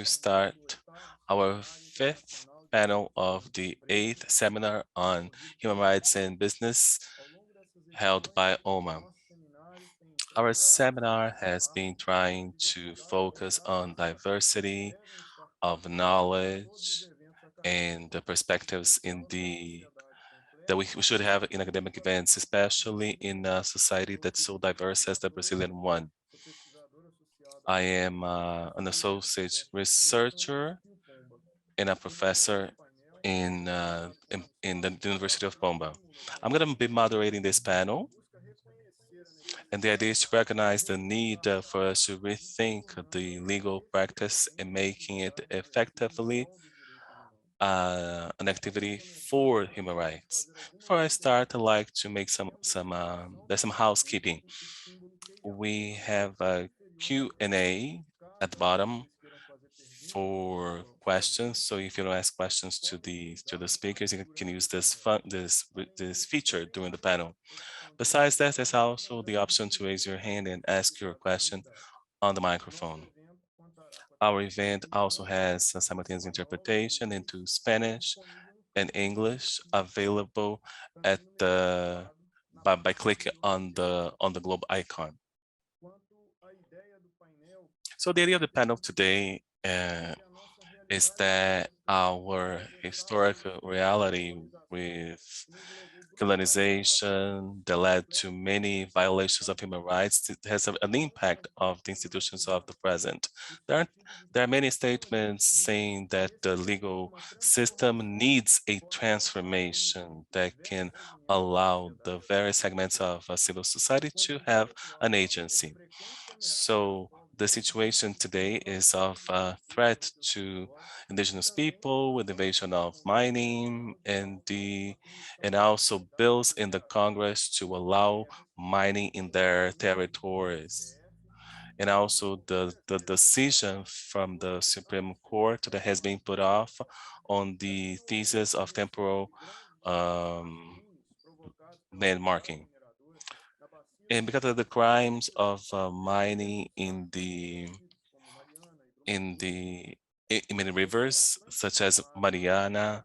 start our fifth panel of the eighth seminar on human rights and business held by OMA. Our seminar has been trying to focus on diversity of knowledge and the perspectives in that we should have in academic events, especially in a society that's so diverse as the Brazilian one. I am an associate researcher and a professor in the University of Pomba. I'm going to be moderating this panel, and the idea is to recognize the need for us to rethink the legal practice and making it effectively an activity for human rights. Before I start, I'd like to make there's some housekeeping. We have a Q&A at the bottom for questions. So if you don't ask questions to the speakers, you can use this feature during the panel. Besides that, there's also the option to raise your hand and ask your question on the microphone. Our event also has a simultaneous interpretation into Spanish and English available at by clicking on the globe icon. So the idea of the panel today is that our historical reality with colonization that led to many violations of human rights has an impact of the institutions of the present. There are many statements saying that the legal system needs a transformation that can allow the various segments of civil society to have an agency. So the situation today is of a threat to indigenous people with invasion of mining and also bills in the Congress to allow mining in their territories. And also the decision from the Supreme Court that has been put off on the thesis of temporal landmarking. And because of the crimes of mining in many rivers, such as Mariana,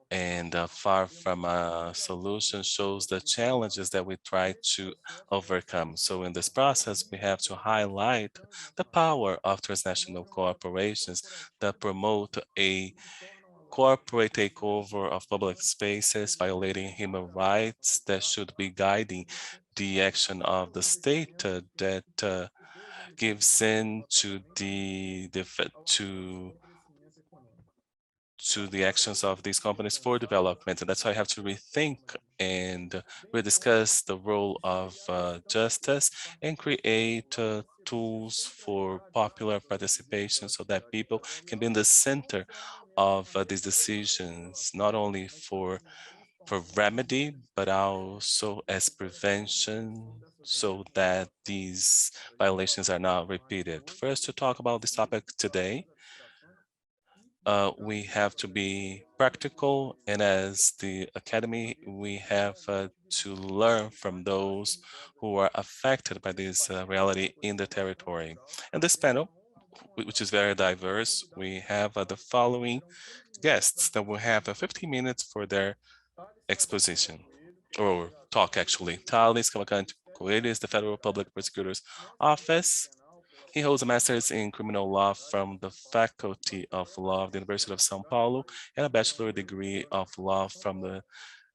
and far from a solution shows the challenges that we try to overcome. So in this process, we have to highlight the power of transnational corporations that promote a corporate takeover of public spaces, violating human rights that should be guiding the action of the state that gives in to the actions of these companies for development. And that's why I have to rethink and rediscuss the role of justice and create tools for popular participation so that people can be in the center of these decisions, not only for remedy, but also as prevention so that these violations are not repeated. First, to talk about this topic today, we have to be practical, and as the academy, we have to learn from those who are affected by this reality in the territory. And this panel, which is very diverse, we have the following guests that will have 15 minutes for their exposition, or talk actually. Thales Cavalcante Coelho is the Federal Public Prosecutor's Office. He holds a master's in criminal law from the Faculty of Law of the University of São Paulo and a bachelor degree of law from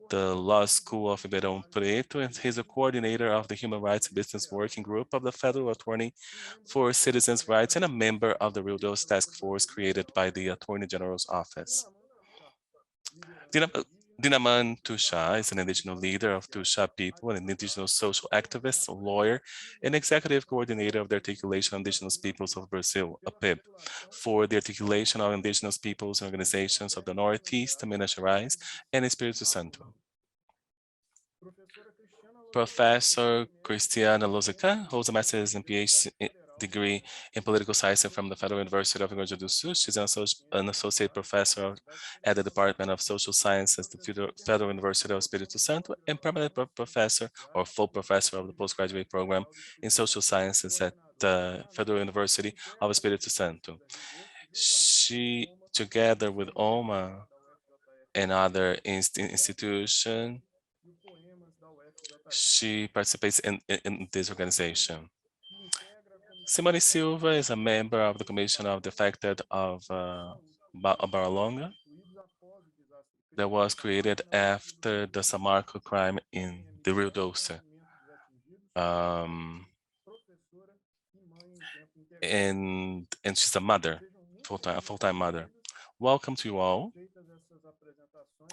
the Law School of Ribeirão Preto, and he's a coordinator of the Human Rights Business Working Group of the Federal Attorney for Citizens' Rights and a member of the Rio Doce Task Force created by the Attorney General's Office. Dinaman Tuxa is an indigenous leader of Tuxa people, an indigenous social activist, lawyer, and executive coordinator of the Articulation of Indigenous Peoples of Brazil, APIB, for the Articulation of Indigenous Peoples and Organizations of the Northeast, Minas Gerais, and Espírito Santo. Professor Cristiana Lozica holds a master's and PhD degree in political science from the Federal University of Rio Grande do Sul. She's an associate professor at the Department of Social Sciences at the Federal University of Espírito Santo and permanent professor or full professor of the postgraduate program in social sciences at the Federal University of Espírito Santo. She, together with OMA and other institution, she participates in this organization. Simone Silva is a member of the Commission of the Affected of Baralonga that was created after the Samarco crime in the Rio Doce. Um, and she's a mother, full-time mother. Welcome to you all.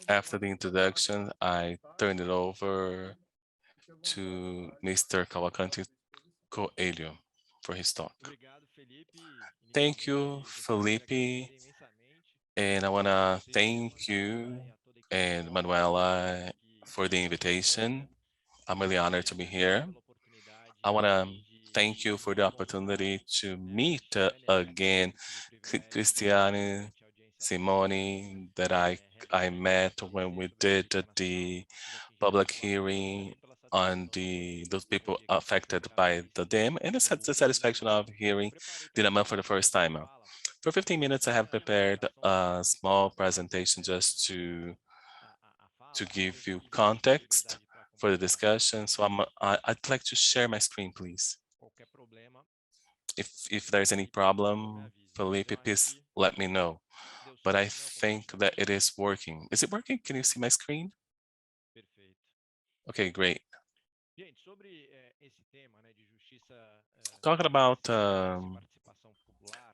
After the introduction, I turn it over to Mr. Cavalcanti Coelho for his talk. Thank you, Felipe, and I want to thank you and Manuela for the invitation. I'm really honored to be here. I want to thank you for the opportunity to meet again Cristiane, Simone, that I met when we did the public hearing on those people affected by the dam, and it's the satisfaction of hearing Dinamã for the first time. For 15 minutes, I have prepared a small presentation just to give you context for the discussion. So I'd like to share my screen, please. If there's any problem, Felipe, please let me know. But I think that it is working. Is it working? Can you see my screen? Okay, great. Talking about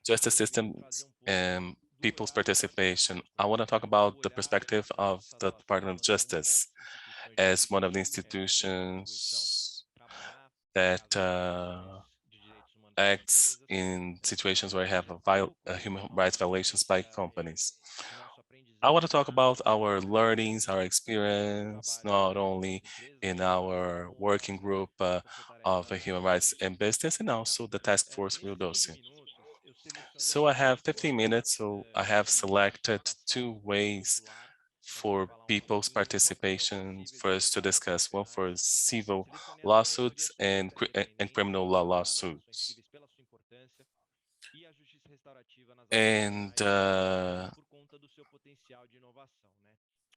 justice systems and people's participation, I want to talk about the perspective of the Department of Justice as one of the institutions that acts in situations where you have human rights violations by companies. I want to talk about our learnings, our experience, not only in our working group of human rights and business, and also the task force Rio Doce. So I have 15 minutes, so I have selected two ways for people's participation for us to discuss, one for civil lawsuits and criminal law lawsuits. And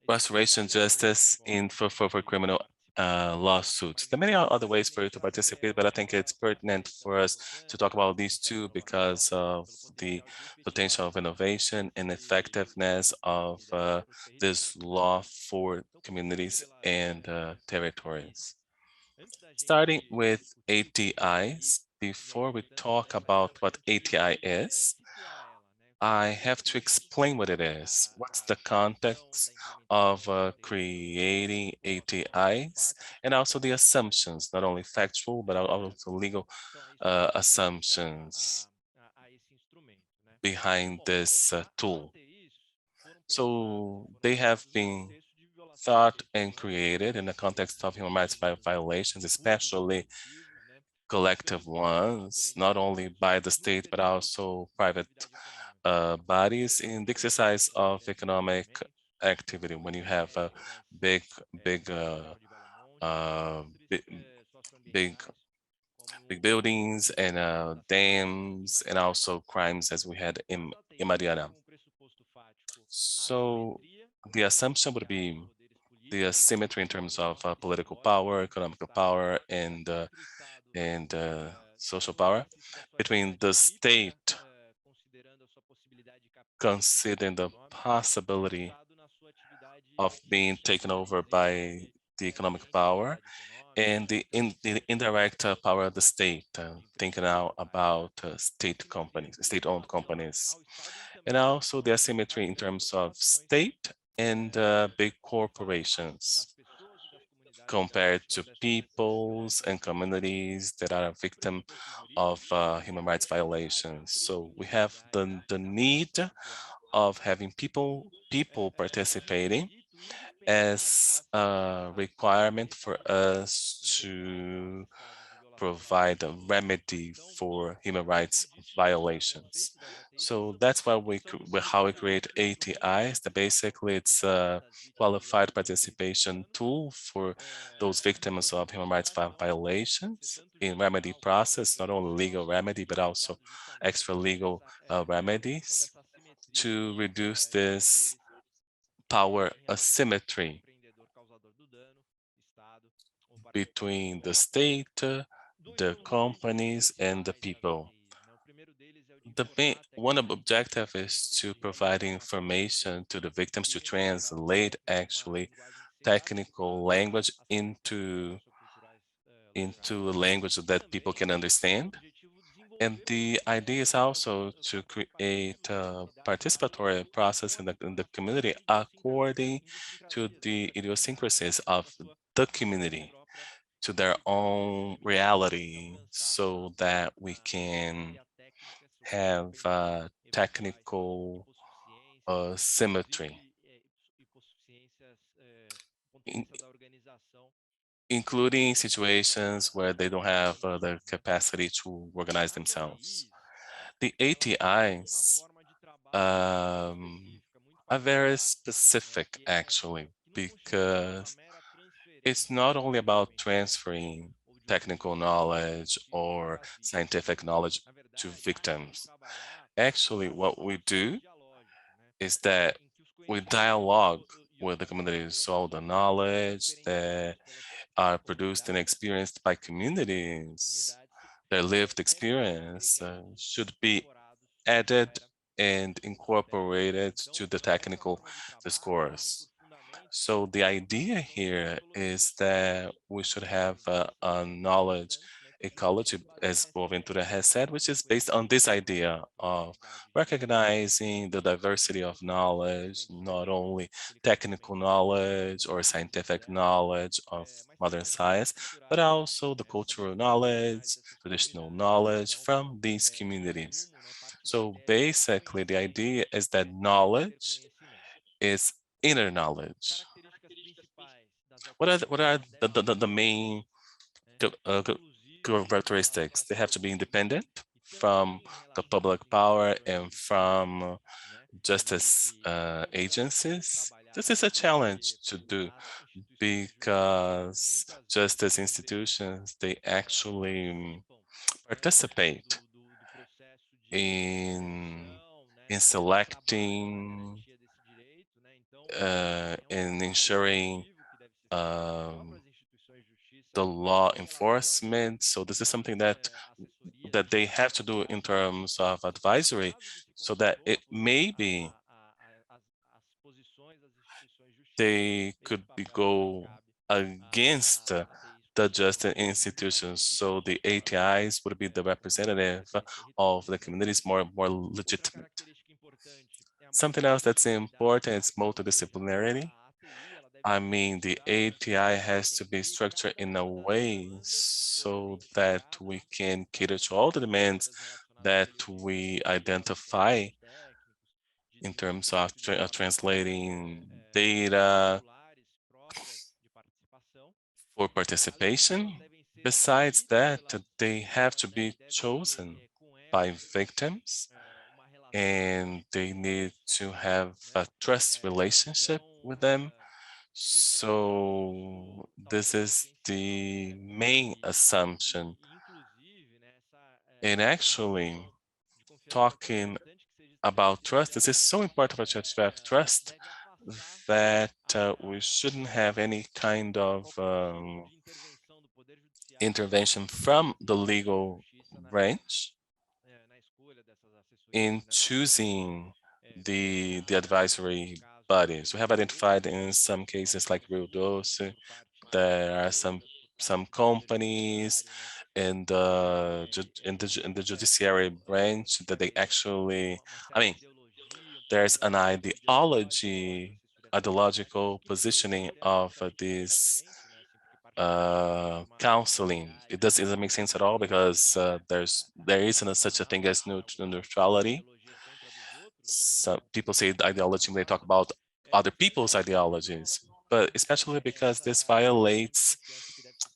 restoration justice in for criminal lawsuits. There are many other ways for you to participate, but I think it's pertinent for us to talk about these two because of the potential of innovation and effectiveness of this law for communities and territories. Starting with ATIs, before we talk about what ATI is, I have to explain what it is. What's the context of creating ATIs and also the assumptions, not only factual, but also legal assumptions behind this tool. So they have been thought and created in the context of human rights violations, especially collective ones, not only by the state, but also private bodies in the exercise of economic activity. When you have a big, big, uh, big, big, big buildings and dams, and also crimes as we had in Mariana. So the assumption would be the asymmetry in terms of political power, economic power, and social power between the state considering the possibility of being taken over by the economic power and the indirect power of the state, thinking now about state companies, state-owned companies, and also the asymmetry in terms of state and big corporations compared to peoples and communities that are a victim of human rights violations. So we have the need of having people participating as a requirement for us to provide a remedy for human rights violations. So that's why how we create ATIs. That basically it's a qualified participation tool for those victims of human rights violations in remedy process, not only legal remedy, but also extra legal remedies. to reduce this power asymmetry between the state, the companies, and the people. The main one objective is to provide information to the victims to translate actually technical language into a language that people can understand. And the idea is also to create a participatory process in the community according to the idiosyncrasies of the community, to their own reality, so that we can have technical symmetry, in, including situations where they don't have the capacity to organize themselves. The ATIs are very specific, actually, because it's not only about transferring technical knowledge or scientific knowledge to victims. Actually, what we do is that we dialogue with the communities. So all the knowledge that are produced and experienced by communities, their lived experience should be added and incorporated to the technical discourse. So the idea here is that we should have a knowledge ecology, as Boaventura has said, which is based on this idea of recognizing the diversity of knowledge, not only technical knowledge or scientific knowledge of modern science, but also the cultural knowledge, traditional knowledge from these communities. So basically, the idea is that knowledge is inner knowledge. What are the main characteristics? They have to be independent from the public power and from justice agencies. This is a challenge to do because justice institutions, they actually participate in in selecting in ensuring um, the law enforcement. So this is something that they have to do in terms of advisory, so that it maybe they could be go against the justice institutions. So the ATIs would be the representative of the communities, more legitimate. Something else that's important is multidisciplinarity. I mean, the ATI has to be structured in a way so that we can cater to all the demands that we identify in terms of translating data for participation. Besides that, they have to be chosen by victims, and they need to have a trust relationship with them. So this is the main assumption. And actually, talking about trust, this is so important for us to have trust that we shouldn't have any kind of intervention from the legal branch in choosing the advisory bodies. We have identified in some cases like Rio Doce, there are some companies in in the judiciary branch that they actually, I mean, there's an ideological positioning of this counseling. It doesn't make sense at all because there isn't such a thing as neutrality. Some people say ideology when they talk about other people's ideologies, but especially because this violates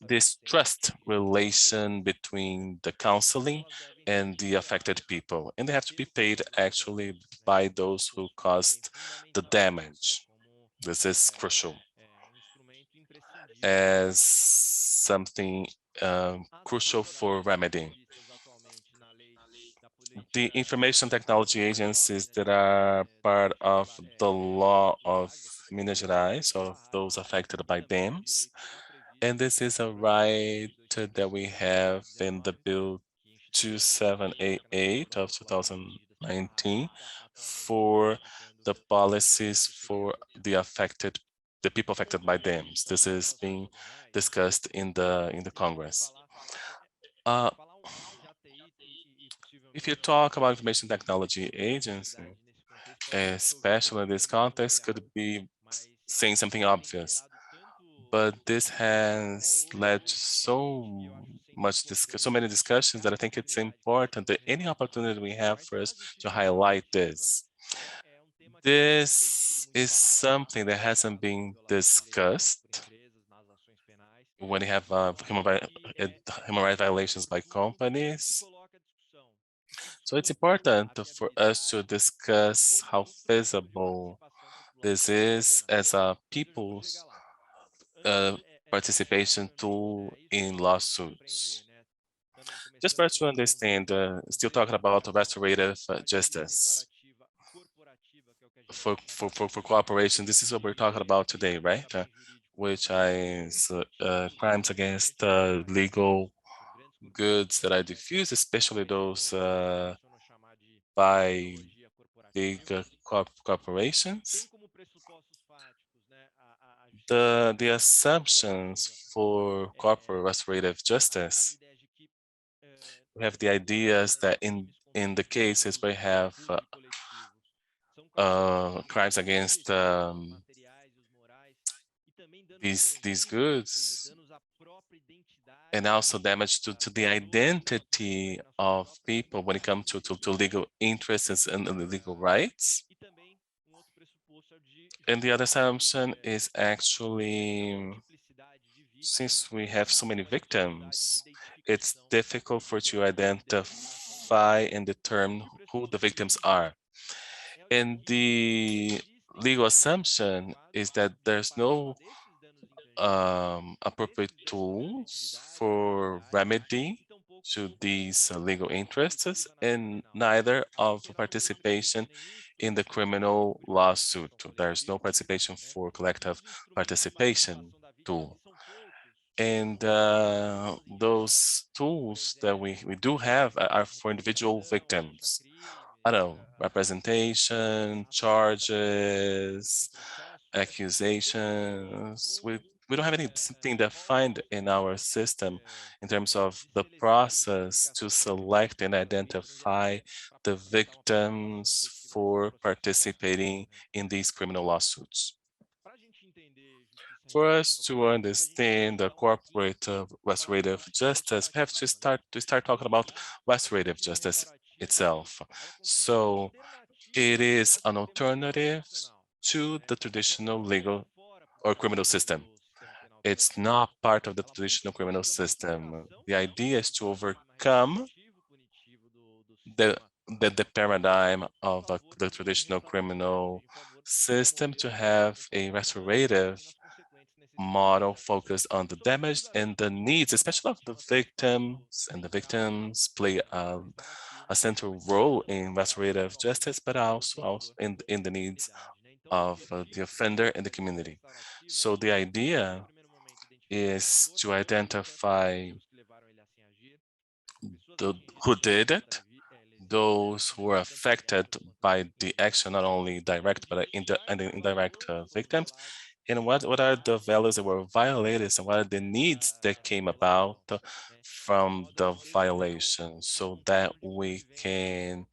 this trust relation between the counseling and the affected people, and they have to be paid actually by those who caused the damage. This is crucial as something crucial for remedy. the information technology agencies that are part of the law of Minas Gerais, of those affected by dams. And this is a right that we have in the Bill 2788 of 2019 for the policies for the people affected by dams. This is being discussed in the Congress. Uh, if you talk about information technology agency, especially in this context, could be saying something obvious. But this has led to so many discussions that I think it's important that any opportunity we have for us to highlight this. This is something that hasn't been discussed when you have human rights violations by companies. So it's important for us to discuss how feasible this is as a people's participation tool in lawsuits. Just for us to understand, still talking about restorative justice for cooperation, this is what we're talking about today, right? Which is crimes against legal goods that are diffused, especially those by big corporations. The assumptions for corporate restorative justice, we have the ideas that in the cases where we have crimes against these goods and also damage to the identity of people when it comes to legal interests and legal rights. And the other assumption is actually, since we have so many victims, it's difficult for you to identify and determine who the victims are. And the legal assumption is that there's no appropriate tools for remedy to these legal interests and neither of participation in the criminal lawsuit. There's no participation for collective participation tool. And those tools that we do have are for individual victims. I don't know, representation, charges, accusations. We don't have anything defined in our system in terms of the process to select and identify the victims for participating in these criminal lawsuits. For us to understand the corporate restorative justice, we have to start talking about restorative justice itself. So it is an alternative to the traditional legal or criminal system. It's not part of the traditional criminal system. The idea is to overcome the the paradigm of the traditional criminal system to have a restorative model focused on the damage and the needs, especially of the victims, and the victims play a central role in restorative justice, but also in the needs of the offender and the community. So the idea is to identify the, who did it, those who were affected by the action, not only direct but and the indirect victims, and what are the values that were violated and what are the needs that came about from the violation so that we can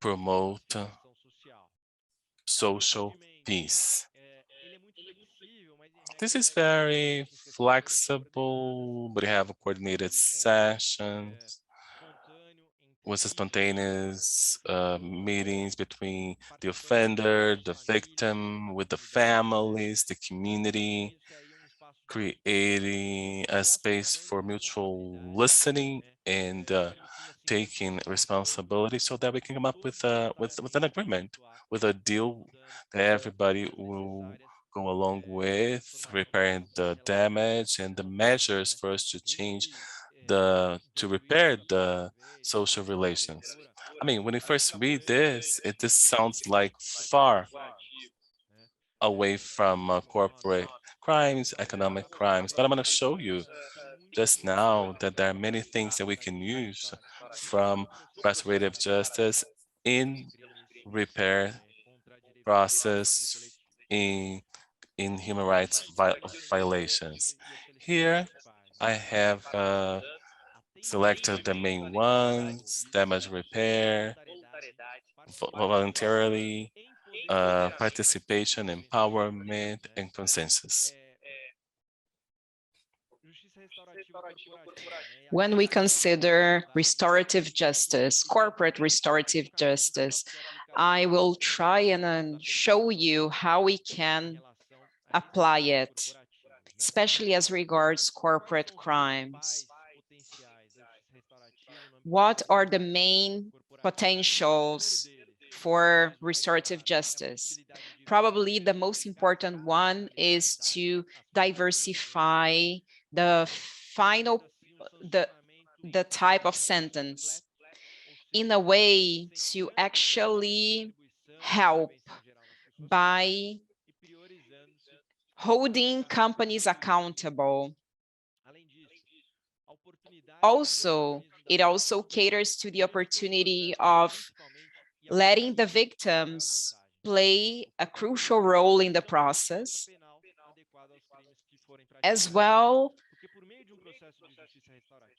promote social peace. This is very flexible, but we have coordinated sessions with spontaneous meetings between the offender, the victim, with the families, the community, creating a space for mutual listening and taking responsibility so that we can come up with an agreement, with a deal that everybody will go along with, repairing the damage and the measures for us to change to repair the social relations. I mean, when you first read this, it just sounds like far away from corporate crimes, economic crimes. But I'm going to show you just now that there are many things that we can use from restorative justice in repair process in human rights violations. Here, I have selected the main ones: damage repair, voluntarily, participation, empowerment, and consensus. When we consider restorative justice, corporate restorative justice, I will try and show you how we can apply it, especially as regards corporate crimes. What are the main potentials for restorative justice? Probably the most important one is to diversify the final, the type of sentence in a way to actually help by holding companies accountable. Also, it also caters to the opportunity of letting the victims play a crucial role in the process, as well.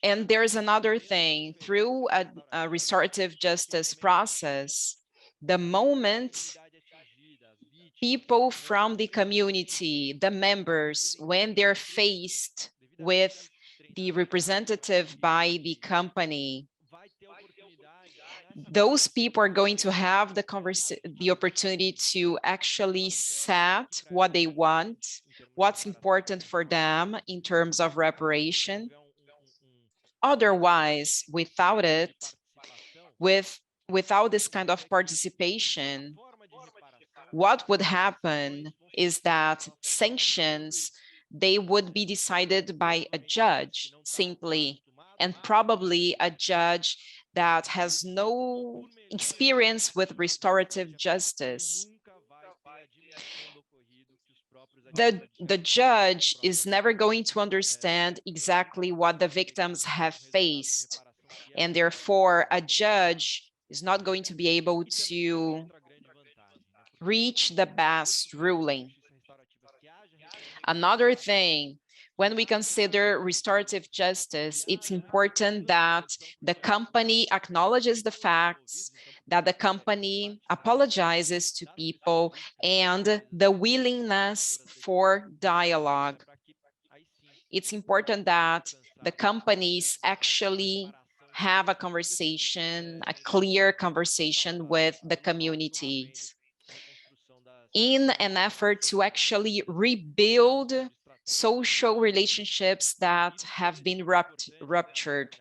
And there's another thing, through a restorative justice process, the moment people from the community, the members, when they're faced with the representative by the company, those people are going to have the opportunity to actually set what they want, what's important for them in terms of reparation. Otherwise, without this kind of participation, what would happen is that sanctions, they would be decided by a judge simply, and probably a judge that has no experience with restorative justice. The judge is never going to understand exactly what the victims have faced, and therefore a judge is not going to be able to reach the best ruling. Another thing, when we consider restorative justice, it's important that the company acknowledges the facts, that the company apologizes to people, and the willingness for dialogue. It's important that the companies actually have a conversation, a clear conversation with the communities, in an effort to actually rebuild social relationships that have been ruptured.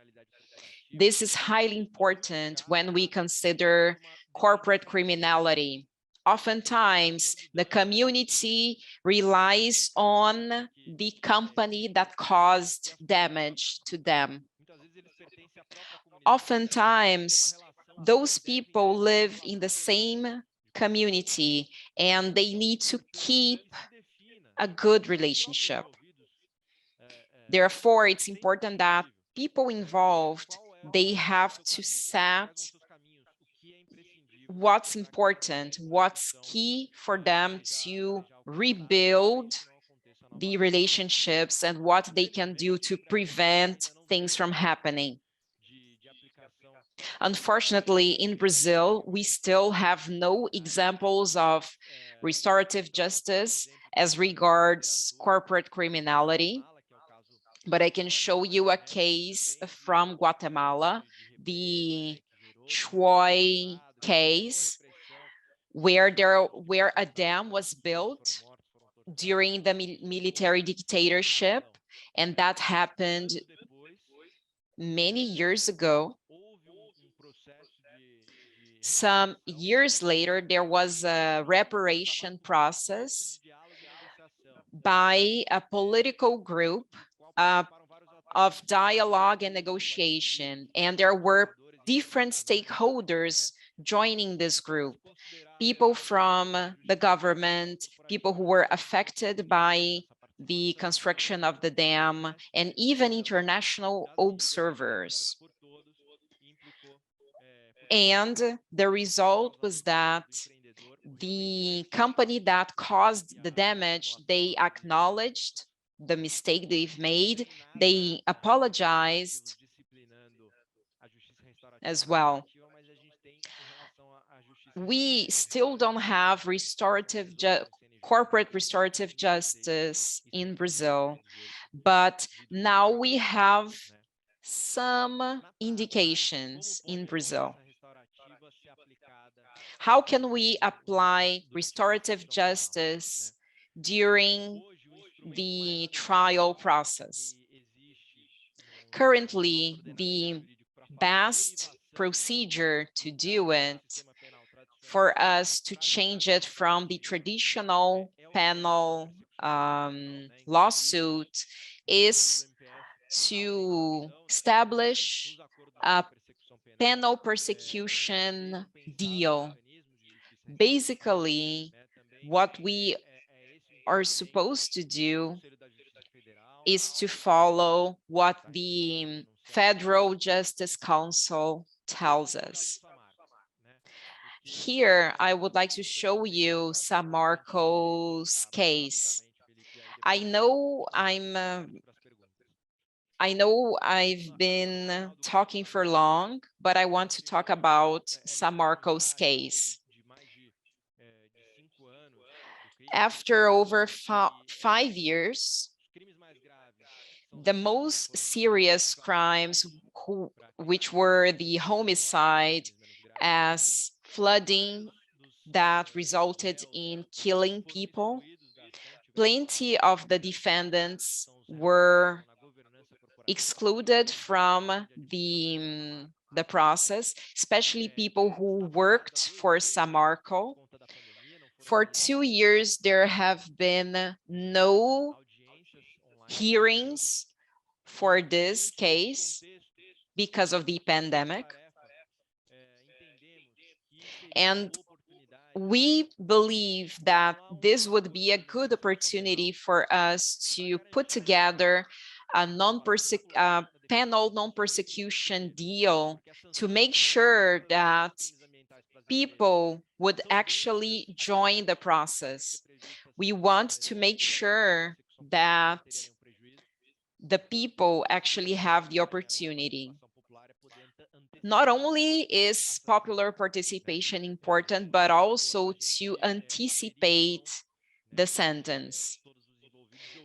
This is highly important when we consider corporate criminality. Oftentimes, the community relies on the company that caused damage to them. Oftentimes, those people live in the same community and they need to keep a good relationship. Therefore, it's important that people involved, they have to set what's important, what's key for them to rebuild the relationships, and what they can do to prevent things from happening. Unfortunately, in Brazil, we still have no examples of restorative justice as regards corporate criminality, but I can show you a case from Guatemala, the Choi case, where a dam was built during the military dictatorship, and that happened many years ago. Some years later, there was a reparation process by a political group, a of dialogue and negotiation, and there were different stakeholders joining this group. People from the government, people who were affected by the construction of the dam, and even international observers. And the result was that the company that caused the damage, they acknowledged the mistake they've made, they apologized as well. We still don't have corporate restorative justice in Brazil, but now we have some indications in Brazil. How can we apply restorative justice during the trial process? Currently, the best procedure to do it, for us to change it from the traditional penal lawsuit, is to establish a penal persecution deal. Basically, what we are supposed to do is to follow what the Federal Justice Council tells us. Here, I would like to show you Samarco's case. I know I've been talking for long, but I want to talk about Samarco's case. After over 5 years, the most serious crimes, which were the homicide as flooding that resulted in killing people, plenty of the defendants were excluded from the process, especially people who worked for Samarco. For 2 years, there have been no hearings for this case because of the pandemic. And we believe that this would be a good opportunity for us to put together a penal non-persecution deal to make sure that people would actually join the process. We want to make sure that the people actually have the opportunity. Not only is popular participation important, but also to anticipate the sentence.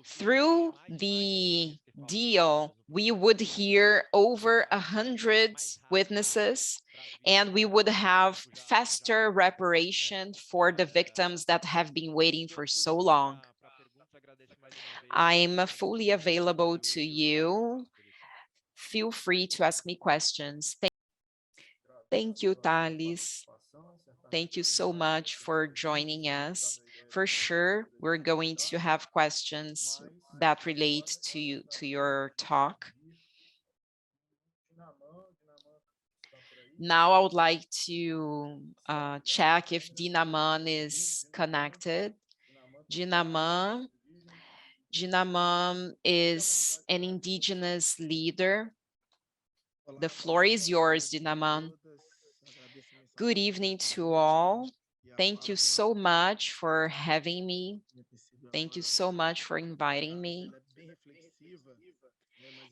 Through the deal, we would hear over 100 witnesses, and we would have faster reparation for the victims that have been waiting for so long. I'm fully available to you. Feel free to ask me questions. Thank you, Thales. Thank you so much for joining us. For sure, we're going to have questions that relate to your talk. Now I would like to check if Dinaman is connected. Dinaman is an indigenous leader. The floor is yours, Dinaman. Good evening to all. Thank you so much for having me. Thank you so much for inviting me.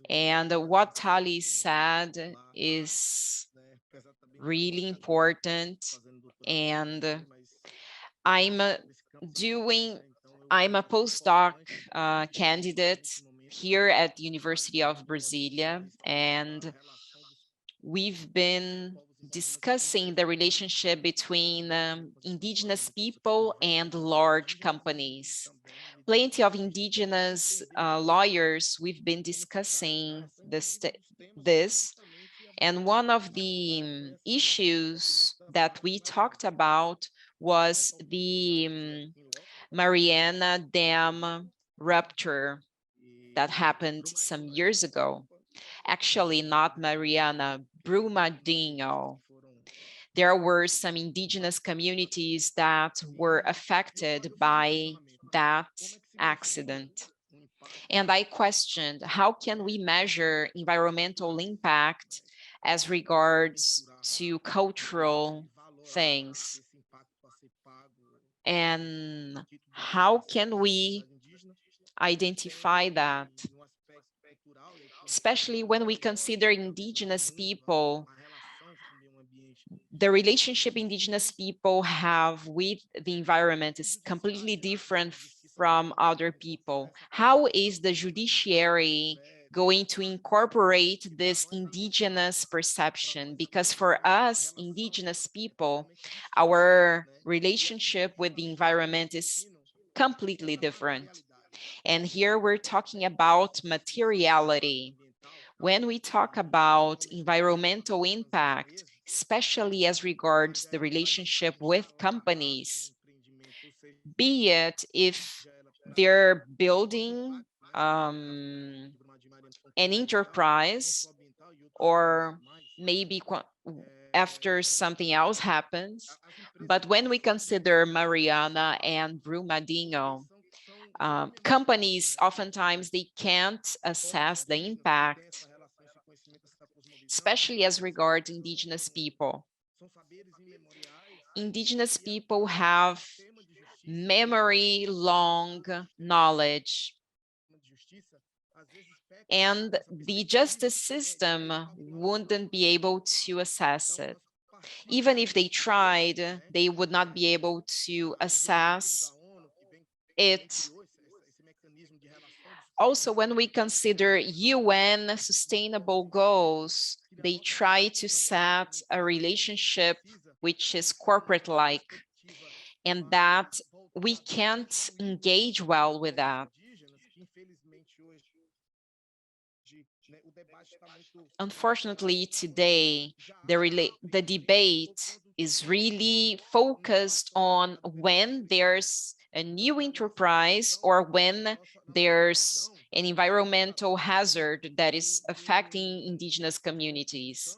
And what Tali said is really important. And I'm I'm a postdoc candidate here at the University of Brasilia, and we've been discussing the relationship between indigenous people and large companies. Plenty of indigenous lawyers, we've been discussing this, and one of the issues that we talked about was the Mariana Dam rupture. that happened some years ago. Actually, not Mariana, Brumadinho. There were some indigenous communities that were affected by that accident. And I questioned, how can we measure environmental impact as regards to cultural things? And how can we identify that, especially when we consider indigenous people, the relationship indigenous people have with the environment is completely different from other people. How is the judiciary going to incorporate this indigenous perception? Because for us, indigenous people, our relationship with the environment is completely different. And here we're talking about materiality. When we talk about environmental impact, especially as regards the relationship with companies, be it if they're building an enterprise, or maybe after something else happens. But when we consider Mariana and Brumadinho, companies oftentimes they can't assess the impact, especially as regards indigenous people. Indigenous people have memory long knowledge, and the justice system wouldn't be able to assess it. Even if they tried, they would not be able to assess it. Also, when we consider UN sustainable goals, they try to set a relationship which is corporate-like, and that we can't engage well with that. Unfortunately, today, the debate is really focused on when there's a new enterprise or when there's an environmental hazard that is affecting indigenous communities.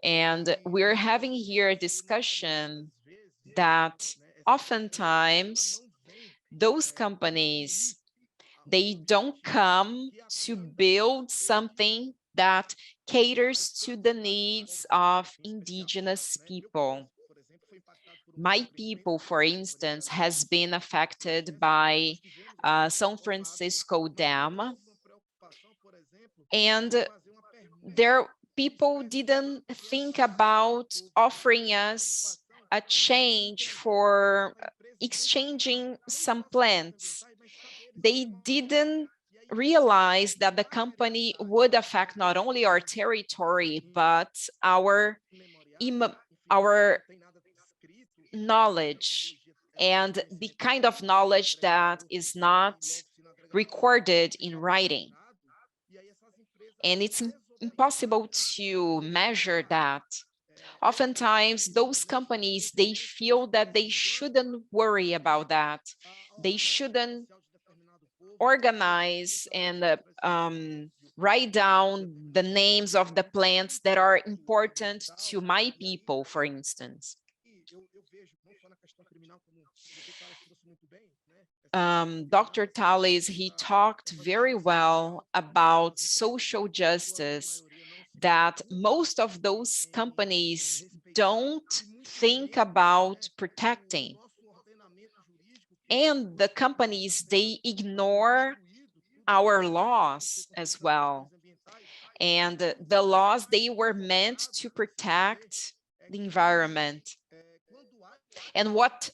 And we're having here a discussion that oftentimes those companies, they don't come to build something that caters to the needs of indigenous people. My people, for instance, has been affected by São Francisco Dam, and there people didn't think about offering us a change for exchanging some plants. They didn't realize that the company would affect not only our territory, but our knowledge, and the kind of knowledge that is not recorded in writing. And it's impossible to measure that. Oftentimes, those companies, they feel that they shouldn't worry about that. They shouldn't organize and write down the names of the plants that are important to my people, for instance. Dr. Tales, he talked very well about social justice, that most of those companies don't think about protecting. And the companies, they ignore our laws as well. And the laws, they were meant to protect the environment. And what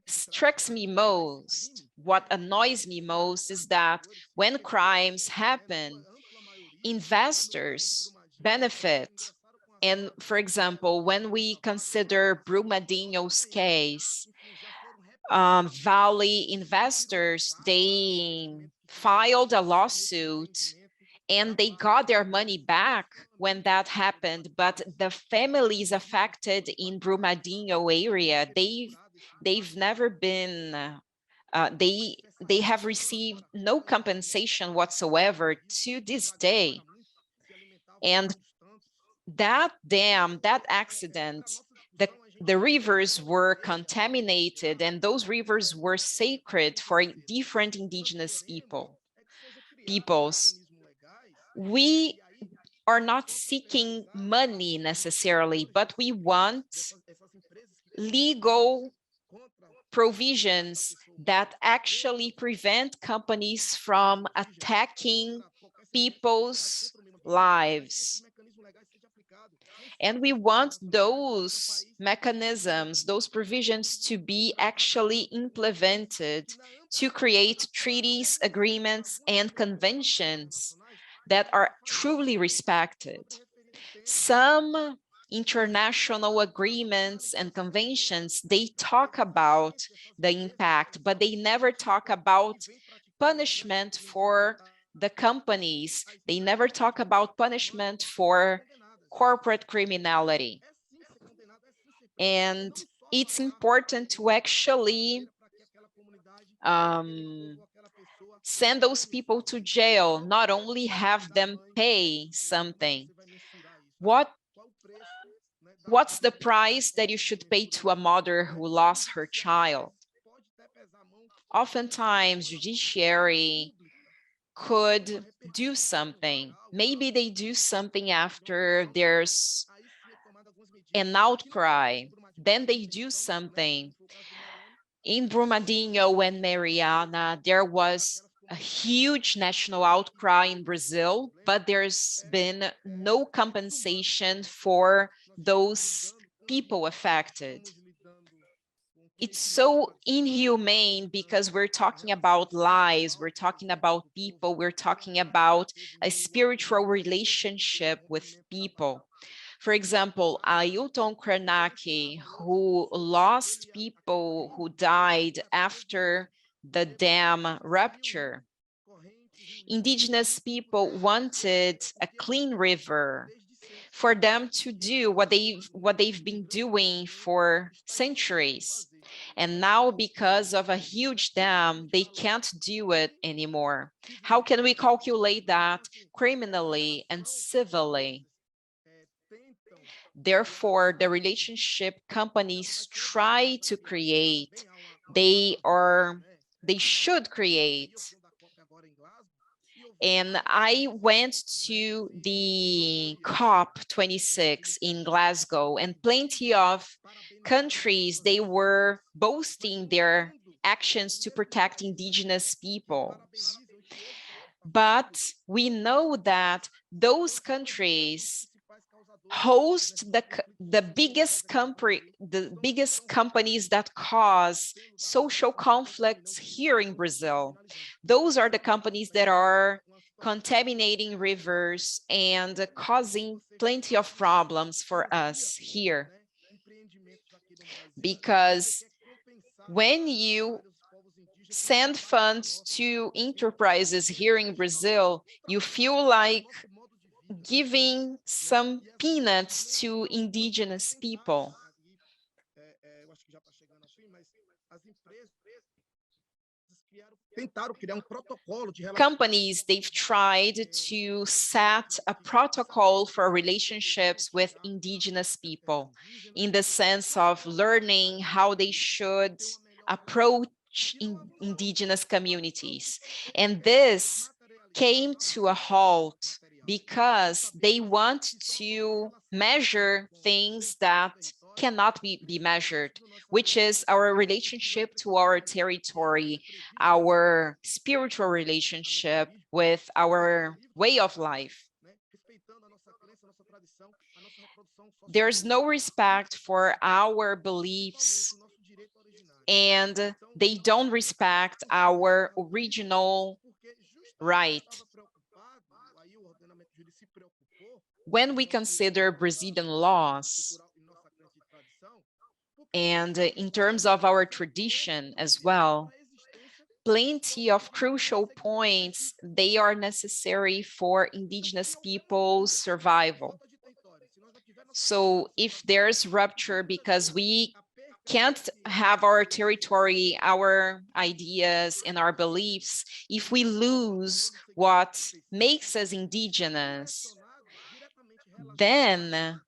strikes me most, what annoys me most, is that when crimes happen, investors benefit. And for example, when we consider Brumadinho's case, Valley investors, they filed a lawsuit and they got their money back when that happened. But the families affected in Brumadinho area, they've never been They have received no compensation whatsoever to this day. And that dam, that accident, the rivers were contaminated, and those rivers were sacred for different indigenous peoples. We are not seeking money necessarily, but we want legal provisions that actually prevent companies from attacking people's lives. And we want those mechanisms, those provisions to be actually implemented to create treaties, agreements, and conventions that are truly respected. Some international agreements and conventions, they talk about the impact, but they never talk about punishment for the companies. They never talk about punishment for corporate criminality. And it's important to actually send those people to jail, not only have them pay something. What's the price that you should pay to a mother who lost her child? Oftentimes, judiciary could do something. Maybe they do something after there's an outcry. Then they do something. In Brumadinho and Mariana, there was a huge national outcry in Brazil, but there's been no compensation for those people affected. It's so inhumane because we're talking about lives, we're talking about people, we're talking about a spiritual relationship with people. For example, Ailton Krenak, who lost people who died after the dam rupture. Indigenous people wanted a clean river for them to do what they've been doing for centuries. And now, because of a huge dam, they can't do it anymore. How can we calculate that criminally and civilly? Therefore, the relationship companies try to create, they should create. And I went to the COP26 in Glasgow, and plenty of countries, they were boasting their actions to protect indigenous peoples. But we know that those countries host the biggest companies that cause social conflicts here in Brazil. Those are the companies that are contaminating rivers and causing plenty of problems for us here. Because when you send funds to enterprises here in Brazil, you feel like giving some peanuts to indigenous people. Companies, they've tried to set a protocol for relationships with indigenous people in the sense of learning how they should approach indigenous communities. And this came to a halt because they want to measure things that cannot be measured, which is our relationship to our territory, our spiritual relationship with our way of life. There's no respect for our beliefs, and they don't respect our original right. When we consider Brazilian laws, and in terms of our tradition as well, plenty of crucial points, they are necessary for indigenous people's survival. So if there's rupture because we can't have our territory, our ideas, and our beliefs if we lose what makes us indigenous. Then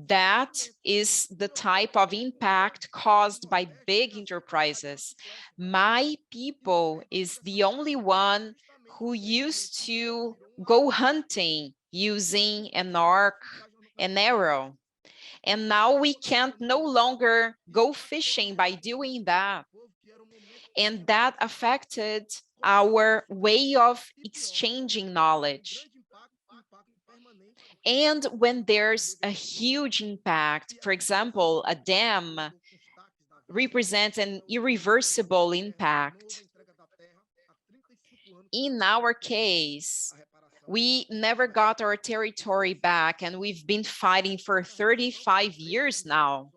that is the type of impact caused by big enterprises. My people is the only one who used to go hunting using an arrow. And now we can't no longer go fishing by doing that. And that affected our way of exchanging knowledge. And when there's a huge impact, for example, a dam represents an irreversible impact. In our case, we never got our territory back, and we've been fighting for 35 years now.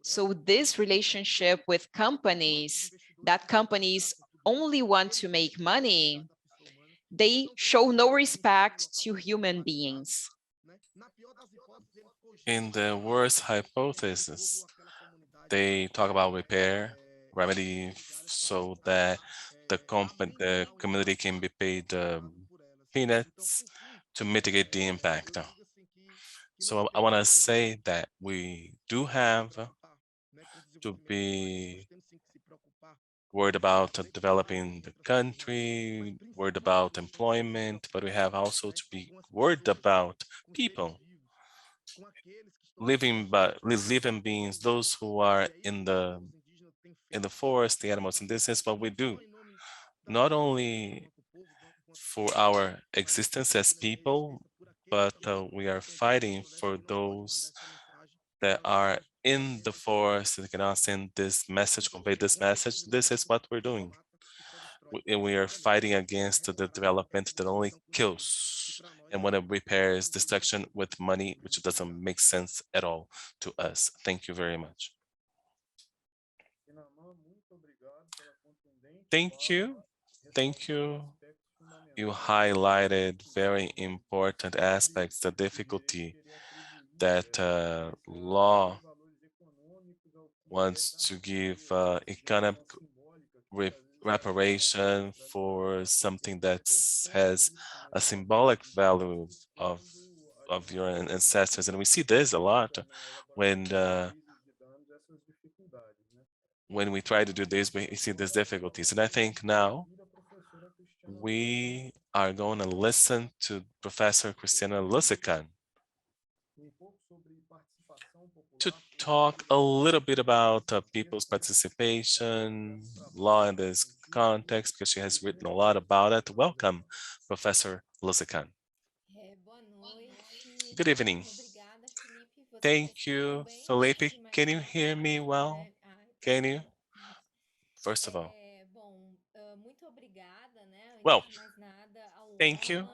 So this relationship with companies, that companies only want to make money, they show no respect to human beings. In the worst hypothesis, they talk about repair, remedy, so that the community can be paid peanuts to mitigate the impact. So I want to say that we do have to be worried about developing the country, worried about employment, but we have also to be worried about people, living beings, those who are in the forest, the animals, and this is what we do, not only for our existence as people, but we are fighting for those that are in the forest that cannot send this message, convey this message. This is what we're doing. We are fighting against the development that only kills and want to repairs destruction with money, which doesn't make sense at all to us. Thank you very much. Thank you. Thank you. You highlighted very important aspects, the difficulty that law wants to give economic reparation for something that has a symbolic value of your ancestors. And we see this a lot when we try to do this, we see these difficulties. And I think now we are going to listen to Professor Christina Lusican to talk a little bit about people's participation, law in this context, because she has written a lot about it. Welcome, Professor Lusican. Boa noite. Good evening. Muito obrigada, Felipe. Você me Thank escuta you, bem? Felipe. Acho que Can you imagino que hear me sim, well? né? Ai, Can you? perfeito. First of all, Bom, muito obrigada, né? Antes well, de mais nada, ao thank you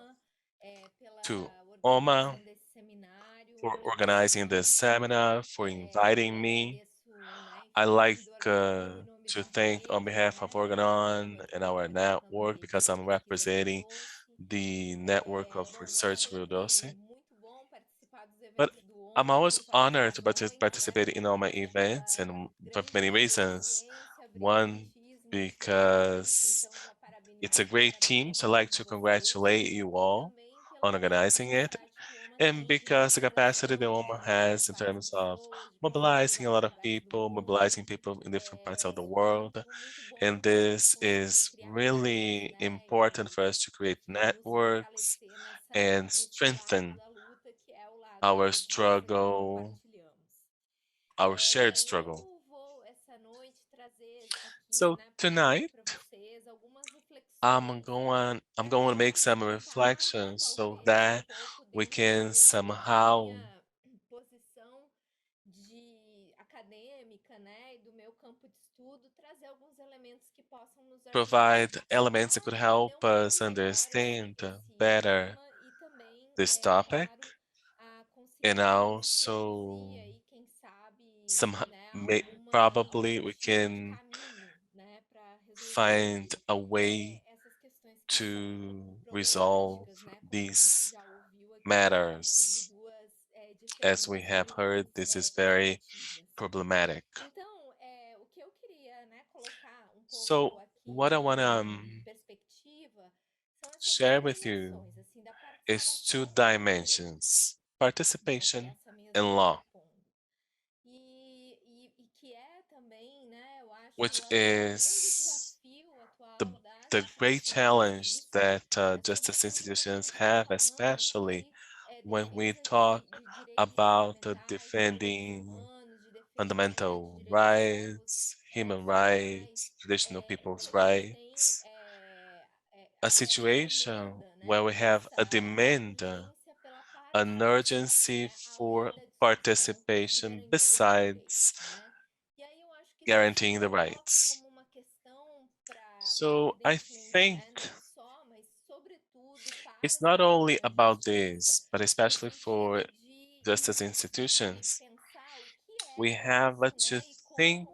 OMA, to pela Oma organização desse seminário. for Eu organizing gostaria this muito seminar, for e inviting me. agradeço, né? I Enfim, em like nome do organizador, em nome to da thank on rede, behalf of né? Da rede Organon and our brasileira network também because de I'm pesquisa do representing doce. the network of Bom, é research sempre Dose. muito bom participar dos But eventos do I'm OMA always por várias honored to razões, participate né? in all my events Pela and for grande many reasons. eficiência, One, brilhantismo desse evento, because então já it's a parabenizo, great team, parabenizo so I'd like todos to vocês congratulate you e all também on pela organizing it, capacidade que o OMA and tem de because the capacity the mobilização, woman né? De has in conectar as terms of pessoas, de conseguir mobilizing a lot várias of partes do people, mundo. mobilizing people in different parts of the Super world. útil, muito bom And ter this conexões is criativas, really né? important for us to create Enfim, nos networks fortalecer and nesse lado strengthen da luta que é o our lado de luta que struggle, compartilhamos. our shared struggle. Eu vou essa noite trazer aqui, So né, tonight, para vocês algumas reflexões I'm going to make para some tentar, né, reflections so talvez um that pouco we dentro can da somehow minha posição de acadêmica, né, e do meu campo de estudo, trazer alguns elementos que possam nos ajudar provide elements that a could entender help um pouco us melhor understand esse better tema e também, this é topic, claro, a and conseguirmos produzir also aí, quem sabe, some né, probably algum we tipo de can caminho, né, para resolver find a way essas questões que são to resolve problemáticas, né, como a gente these já ouviu aqui por matters. duas As we disciplinas have heard, muito this is very representativas. problematic. Então, o que eu queria, né, colocar um pouco So what I aqui want to em perspectiva são essas share duas with you dimensões, assim, da is two participação e do direito, dimensions, né, que é participation essa mesmo and que law, está pondo. E que é também, né, eu acho, which o grande is desafio the, atual da the great instituição de challenge justiça, that essa justice questão de que a institutions gente está have, falando muito especially aí, when we defesa talk de direitos about fundamentais, de direitos defending humanos, de defesa, né, de fundamental direitos de povos rights, human originais. rights, traditional people's A gente tem rights, a essa situation demanda, where né, we have a essa demand, urgência pela an participação, urgency né, além for da discussão de participation garantia de besides direitos, né? E aí eu acho que isso se guaranteeing the coloca rights. como uma questão para, So I evidentemente, think né, não só, mas sobretudo para it's as not only instituições de about justiça, this, but no especially for sentido justice de institutions, pensar o que we é have isso, to né, e think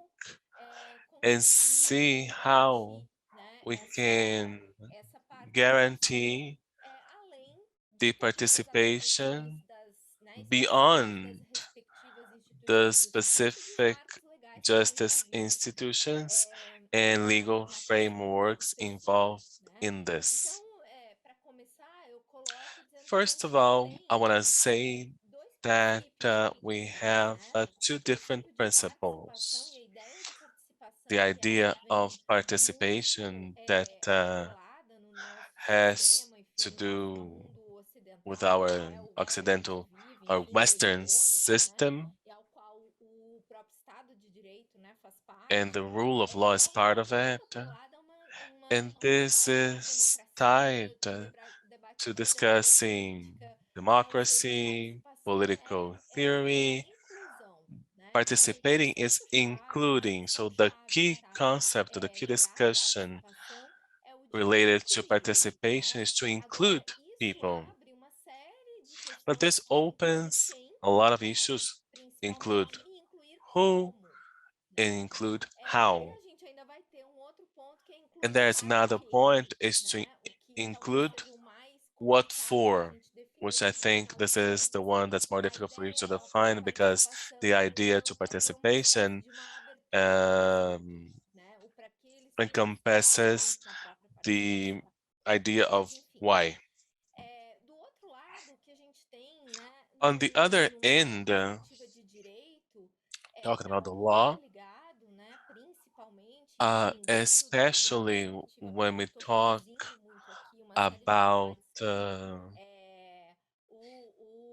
como and conseguir see how garantir, né, we essa, can essa participação guarantee além de the todas as atuações participation das, né, especificamente das beyond respectivas the instituições de justiça e dos specific marcos legais que estão justice envolvidos institutions and nessa legal normatização frameworks processual, involved né? in this. Então, para começar, eu coloco dizendo que a First gente of all, I tem want to say dois that princípios we aqui, have né? two O different princípio de participação e principles. a ideia de The participação que ela idea of vem muito participation that atrelada no nosso has sistema, to enfim, no nosso do mundo with ocidental, our né, o qual a gente Occidental vive, or enfim, o Western hegemônico, né, system, e ao qual o próprio Estado de Direito, né, faz and parte, the rule of law is ela part está of muito it. atrelada And a um this debate sobre is tied democracia, um debate to sobre teoria discussing política, né, ou seja, a democracy, participação political é a theory. inclusão, né? Então, Participating se is muito se fala, né, a including. So the lição-chave que key está concept, the key ligada à discussion participação é o de related to incluir, participation né? is to Agora, include isso people. abre uma série de But questões this que incluir opens quem, a lot of né? issues. Include Principalmente, e incluir who como, and né? include E aí how. a gente ainda vai ter um outro ponto que é And incluir there's para another quê, point is to né? O que talvez include seja o mais what complicado da for, gente which I definir, porque think afinal de this is the contas one that's more a difficult for you ideia to da define because the participação idea to é uma espécie participation de uma abertura do direito, um, né? O para que ele se instala encompasses na própria the participação. idea Mas of enfim, why. do outro lado, o que a gente tem, né, On the other numa end, perspectiva de direito, talking está about the muito law, ligado, né, principalmente, enfim, dentro de uma especially perspectiva que when eu we estou talk traduzindo muito aqui, uma série de about debates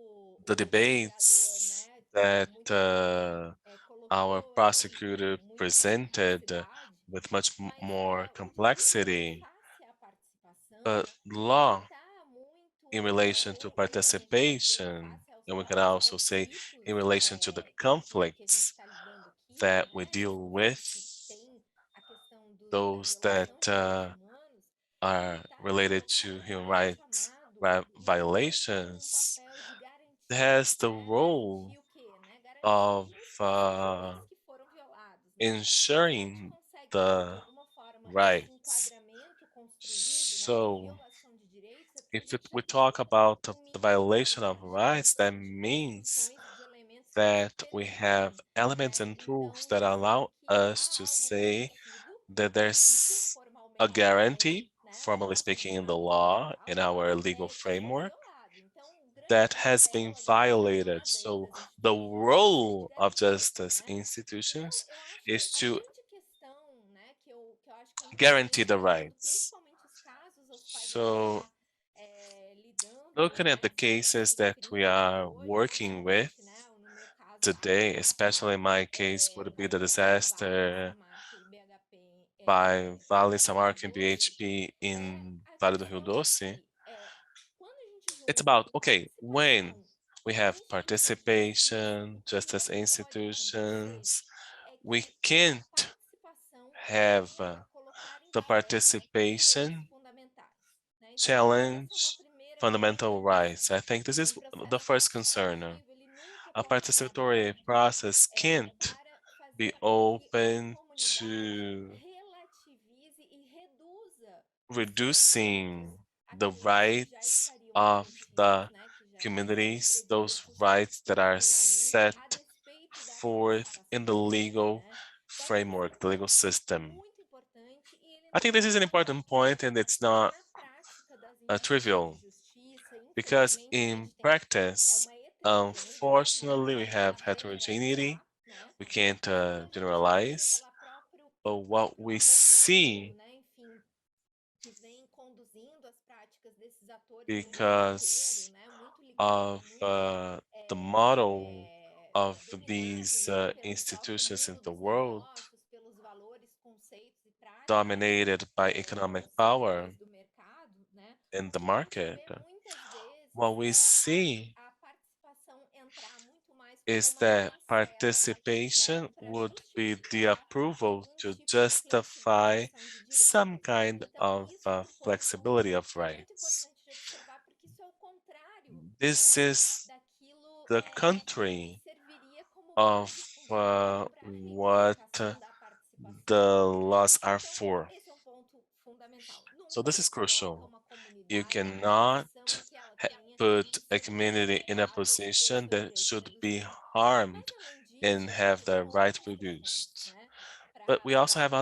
que o the procurador, debates né, that muito bem our colocou com prosecutor muita presented simplicidade, with much mas more o direito complexity, face à participação, but ele law está muito, in relation to ou a gente pode dizer participation, face aos and we can próprios also say conflitos, in relation to the enfim, que a gente conflicts está lidando aqui, that we né, deal with, que tem a questão da those that violação de direitos humanos, ele are está related to human diretamente rights chamado, né, com um violations papel de garantir, has the né, role garantir o quê, né, of garantir os direitos que foram violados, né? E a gente ensuring consegue ter de the alguma forma esse rights. enquadramento construído, né, de So violação de direitos, é porque a if gente já we tem talk about um the mix violation aí of rights, that de means condições e de elementos que nos that we have permitem, elements and tools então that dizer allow que us há to algo say garantido that no sítio there's a formalmente falando, guarantee, né, no formally nosso speaking, in the ordenamento law, legal, in our legal que foi framework, violado. Então, grande that has been parcela da violated. chamada aí So das the instituições é isso aí de role of garantir, justice né? Então, institutions eu acho que is a to grande questão, né, que eu acho que é guarantee importante, the olhando rights. principalmente os casos aos quais a gente So está lidando looking at the mais, cases se that we referindo aqui are hoje, working with principalmente, né, no meu caso, a today, aplicação especially in my case, would be the da Vale, disaster Samarco e BHP by em Vale Vale do Rio Samarco and Doce, BHP in a Vale do Rio questão é Doce. que quando a gente It's junta about, okay, when participação we e have instituições de justiça, o participation, que justice não pode acontecer institutions, é we que a can't participação have venha a colocar em the xeque direitos participation fundamentais, né? Então, acho que essa é uma challenge primeira fundamental grande rights. questão. I think this is Um the processo first concern. participativo, ele nunca A pode participatory trabalhar process can't para be fazer com que a open comunidade to relativize e reduza os seus reducing direitos, the aqueles que já rights estariam of garantidos, the né, que já estariam communities, those previstos rights that no are ordenamento set a despeito da forth in the legal Então, acho que esse é um framework, the legal ponto system. muito importante e ele I não think this is an está important point and it's not na prática das instituições de trivial justiça. because Infelizmente, a in gente tem practice, uma heterogeneidade unfortunately, we muito have grande heterogeneity. lá, né? We can't Não somente generalize, pela but what we próprio modelo, see né? Enfim, que vem conduzindo as práticas desses atores no mundo inteiro, because né? Muito ligado, of muito the model of dominado, these né? Pelo próprio institutions in mundo the dos world negócios, pelos valores, conceitos e práticas dominated by economic power possíveis do mercado, né? in O the que a gente market, vê muitas vezes what we é see a participação entrar muito mais como is uma that chancela, né? participation Para would be the justificar approval algum to tipo de justify flexibilização de some direitos. kind Então, of isso é um ponto flexibility of muito rights. importante de observar, porque isso é o contrário, This né, is daquilo the que country serviria como of base fundamental para a what reivindicação da participação, the né? laws are Então, for. esse é um ponto fundamental. So Nunca this se is coloca crucial. uma You comunidade numa cannot posição em que ela tenha put de a ser community in a prejudicada em ter position seus that direitos should be reduzidos. harmed Mas, além disso, and a have gente tem their right outras questões, reduced. né, But we also have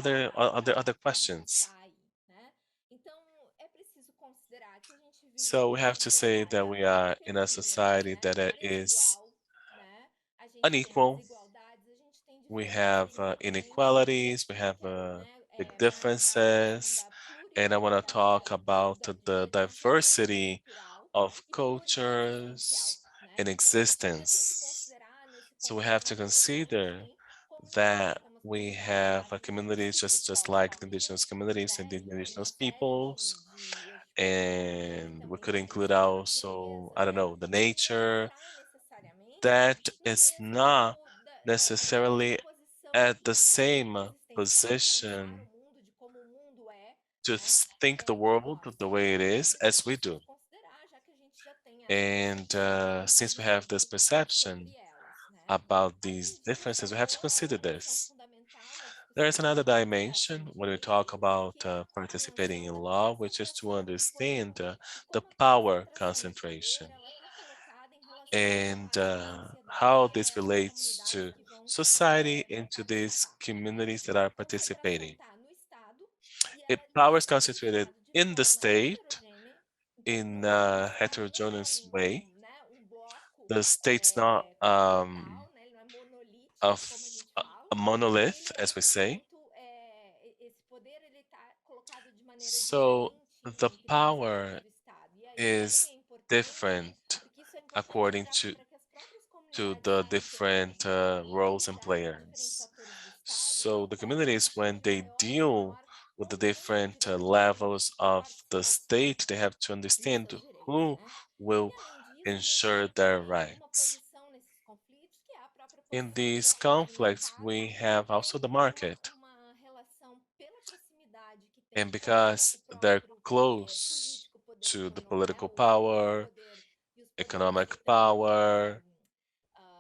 other para questions. apontar aí, né? Então, é preciso considerar que a gente vive So we numa have to say sociedade that we are in a heterogênea, society né, that is desigual, né? A gente tem unequal. desigualdades, a gente tem We diferenças have muito grandes e inequalities, we aqui eu have quero, big marcar a questão differences, da and I want to talk plurinacionalidade about da the divergência diversity cultural of e cultures pluriexistencial, in né? Então, a gente tem que existence. considerar nesse So we have contexto to todo que a gente consider tem comunidades that como as we comunidades have communities afrodescendentes, just like the indigenous principalmente, communities and né? the Em uma indigenous série peoples, de eixos culturais e and we também could de include questões de also, natureza, I don't né? know, the Que não nature está necessariamente that no is not mesmo da mesma necessarily posição at the same existencial de pensar o position mundo, de como o mundo é, to né? think the Que world nós. the way it Então, is isso é as we do. preciso considerar, já que a gente já tem essa And perspectiva de since we have this dividir perception sobre elas, né? about these Além disso, differences, we have to consider outra questão this. fundamental na There discussão is da another democratização dimension de when we talk direitos, about que é a participating compreensão in da law, which is to concentração do poder understand e the como a power concentração de poder concentration ela está colocada em relação and a essa sociedade how e a this essas relates comunidades to que vão society and to these participar, né? communities that are A concentração participating. está no Estado e It ela power is está concentrated dividido de in the forma state heterogênea. Então, in o a Estado não é heterogeneous way. né, um bloco The state's not continental, né? Ele não é monolítico, of como a gente a fala. monolith, Ele é, as we say. portanto, esse poder ele está colocado de maneira So diferente the entre os órgãos power do Estado. E aí também is é importante, different porque isso é importante according para que as próprias to comunidades the saibam different roles and lidar com diferentes players. atores do Estado, So the conforme communities, eles when têm they maior ou deal menor with the momento de different desempenho levels e of the participação state, they have to nos understand seus direitos, who né? will E além disso, a gente ensure tem their também uma rights. posição nesses conflitos, que é a própria In posição these de conflicts, mercado we have e also the uma, market. uma relação pela proximidade que And tem com because o they're próprio poder close político, poder to the né, political o power, poder e os poderes que economic estão power,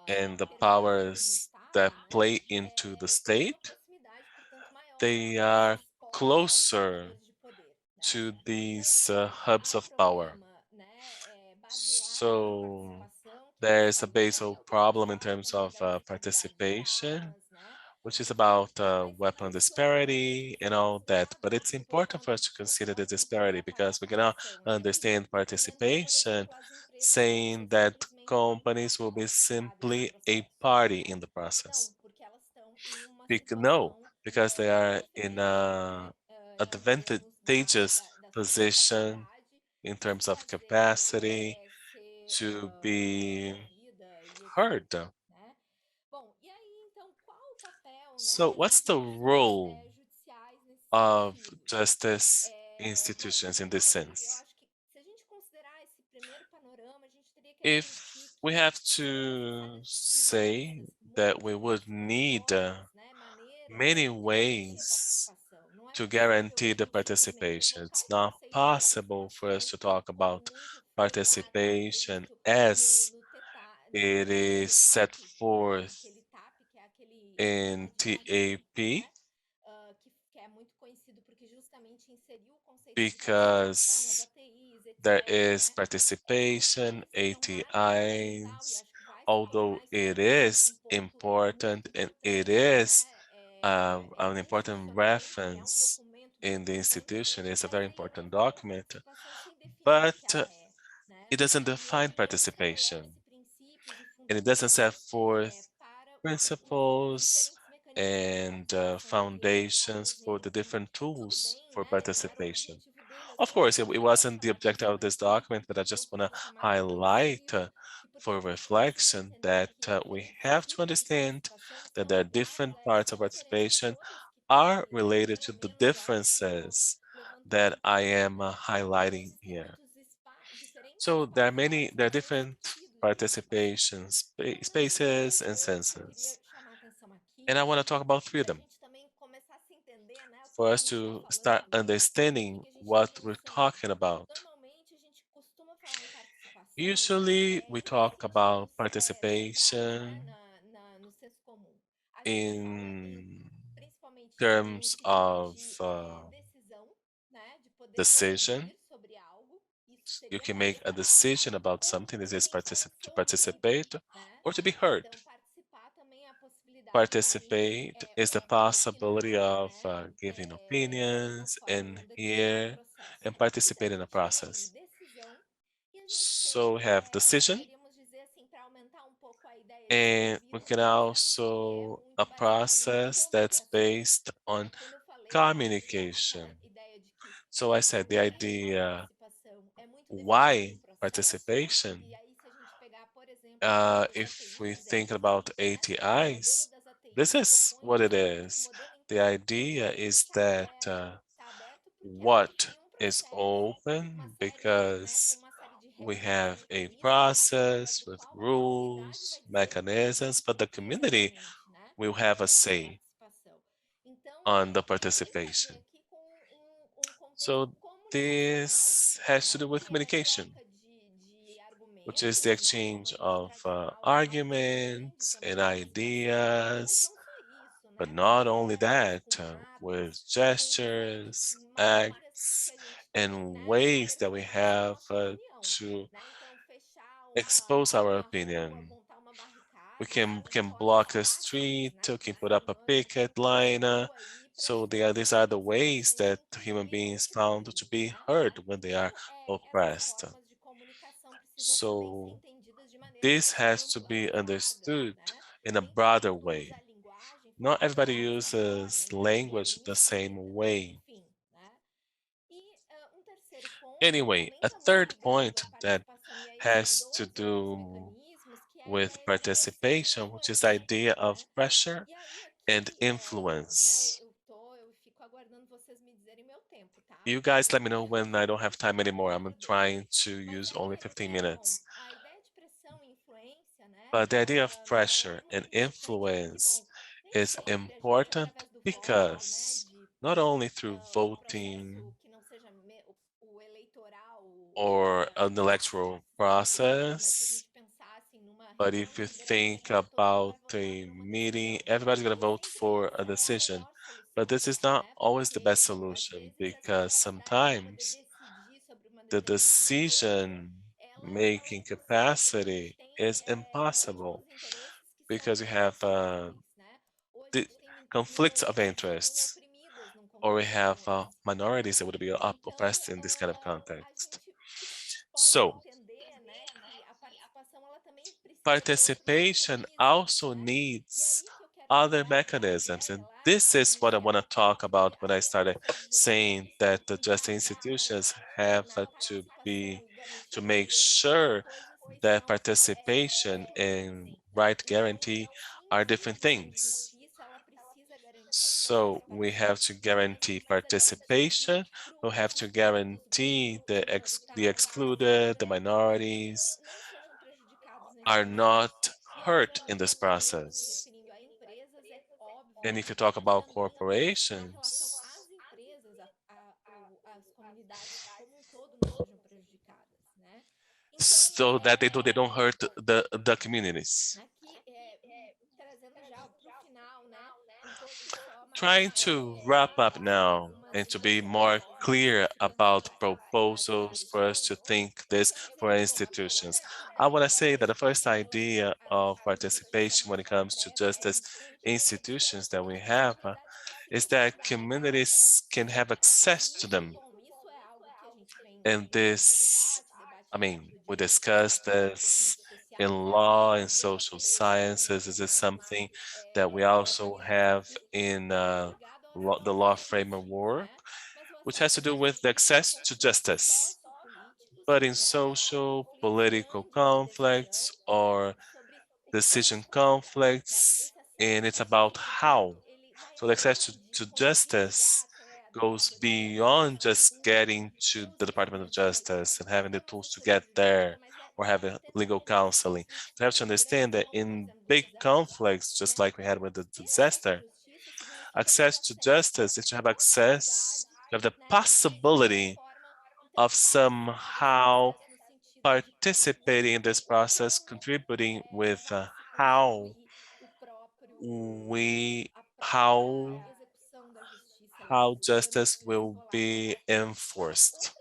and the permeados no powers that Estado, né? play into the Tem uma state, proximidade, portanto, maior they com are esses polos closer concentradores de poder, né? to E não these só hubs há um of power. problema, né, basilar de So participação, que é there's esse a aumento basal problem in terms of da disponibilidade de participation, armas, né? which is about weapon Mas isso é importante de disparity ser and all that. considerado But it's por important for quando us to consider the propõe disparity essa because we cannot atuação. E aí understand entender, por participation exemplo, as empresas como saying se that simplesmente um companies will be participar desse simply a processo, party né? in the process. Não, porque elas estão em uma No, situação because they are in diferente, né? Em termos advantageous da sua position capacidade in de terms of fazer capacity ser to be ouvida e etc. heard. Né? Bom, e aí então qual o papel, So, né, das what's the instituições role judiciais nesse of sentido? justice Bom, institutions de in this fato, eu sense? acho que se a gente considerar esse primeiro panorama, a gente teria que admitir If we que have seriam to necessárias say diversas, that we múltiplas would need formas, né, maneiras many de garantir a ways participação. Não é to possível a guarantee the gente simplesmente participation, evocar it's o not conceito de possible for us participação to talk como about muito foi lá, né, participation previsto as it is naquele set TAP, né, forth aquele TAP, que é aquele in esquema de ajuste, TAP né, que é muito conhecido porque justamente inseriu o conceito de participação, as because ATIs, there etc., is né, participation, uma decisão fundamental e ATIs, acho que vai although it is important and it is an important reference in the institution, it's a very important document, but it doesn't define participation and it doesn't set forth principles and foundations for the different tools for participation. Of course, it wasn't the objective of this document, but I just want to highlight for reflection that we have to understand that there are different parts of participation are related to the differences that I am highlighting here. So there are different participation spaces and senses. And I want to talk about three of them for us to start understanding what we're talking about. Usually we talk about participation in terms of decision. You can make a decision about something. This is to participate or to be heard. Participate is the possibility of giving opinions and hear and participate in a process. So we have decision, and we can also a process that's based on communication. So I said the idea why participation. If we think about ATIs, this is what it is. The idea is that what is open because we have a process with rules, mechanisms, but the community will have a say on the participation. So this has to do with communication, which is the exchange of arguments and ideas, but not only that, with gestures, acts, and ways that we have to expose our opinion. We can block a street, we can put up a picket line. So these are the ways that human beings found to be heard when they are oppressed. So this has to be understood in a broader way. Not everybody uses language the same way. Anyway, a third point that has to do with participation, which is the idea of pressure and influence. You guys let me know when I don't have time anymore. I'm trying to use only 15 minutes. But the idea of pressure and influence is important because not only through voting or an electoral process, but if you think about a meeting, everybody's going to vote for a decision. But this is not always the best solution because sometimes the decision making capacity is impossible because you have the conflicts of interests or we have minorities that would be oppressed in this kind of context. So participation also needs other mechanisms. And this is what I want to talk about when I started saying that the justice institutions have to make sure that participation and right guarantee are different things. So we have to guarantee participation, we have to guarantee the excluded, the minorities, are not hurt in this process. And if you talk about corporations, so that they don't hurt the communities. Trying to wrap up now. and to be more clear about proposals for us to think this for institutions. I want to say that the first idea of participation when it comes to justice institutions that we have is that communities can have access to them. And this, I mean, we discussed this in law and social sciences. This is something that we also have in the law framework, which has to do with the access to justice. But in social, political conflicts or decision conflicts, and it's about how. So the access to justice goes beyond just getting to the Department of Justice and having the tools to get there or having legal counseling. You have to understand that in big conflicts, just like we had with the disaster, access to justice is to have access, to have the possibility of somehow participating in this process, contributing with how we how how justice will be enforced.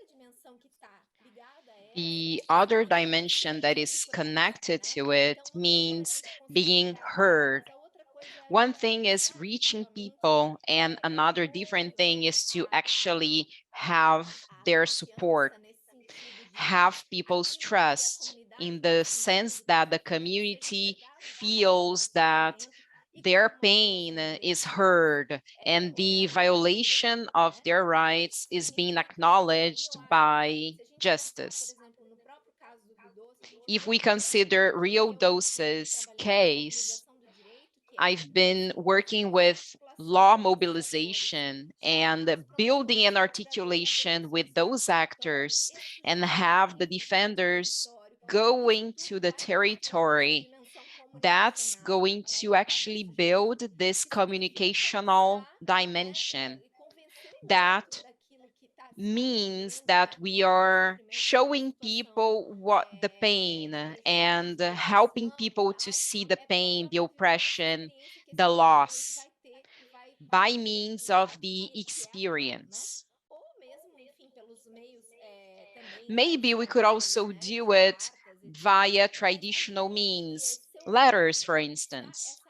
The other dimension that is connected to it means being heard. One thing is reaching people, and another different thing is to actually have their support, have people's trust in the sense that the community feels that their pain is heard and the violation of their rights is being acknowledged by justice. If we consider Real Dose's case, I've been working with law mobilization and building an articulation with those actors and have the defenders going to the territory. That's going to actually build this communicational dimension that means that we are showing people what the pain and helping people to see the pain, the oppression, the loss by means of the experience. Maybe we could also do it via traditional means, letters, for instance.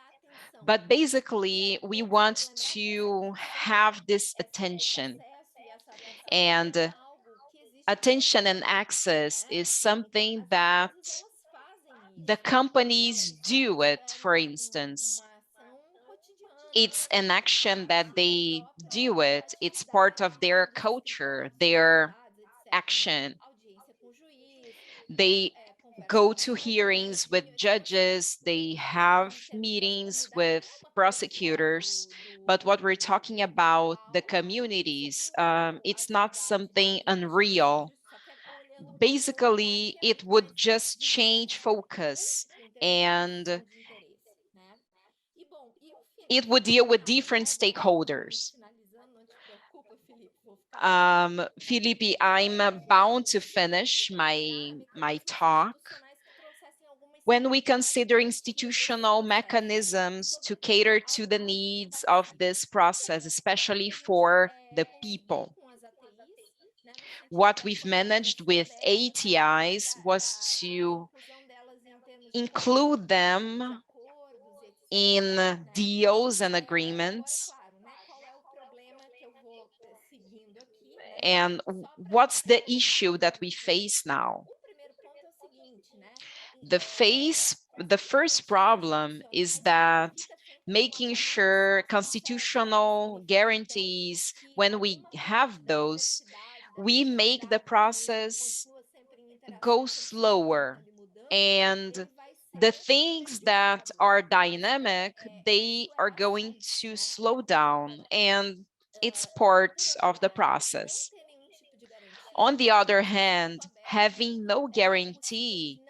But basically, we want to have this attention. And attention and access is something that the companies do it, for instance. It's an action that they do it. It's part of their culture, their action. They go to hearings with judges, they have meetings with prosecutors, but what we're talking about, the communities, it's not something unreal. Basically, it would just change focus and it would deal with different stakeholders. Felipe, I'm bound to finish my talk. When we consider institutional mechanisms to cater to the needs of this process, especially for the people, what we've managed with ATIs was to include them in deals and agreements. And what's the issue that we face now? The first problem is that making sure constitutional guarantees, when we have those, we make the process go slower. And the things that are dynamic, they are going to slow down, and it's part of the process. On the other hand, having no guarantee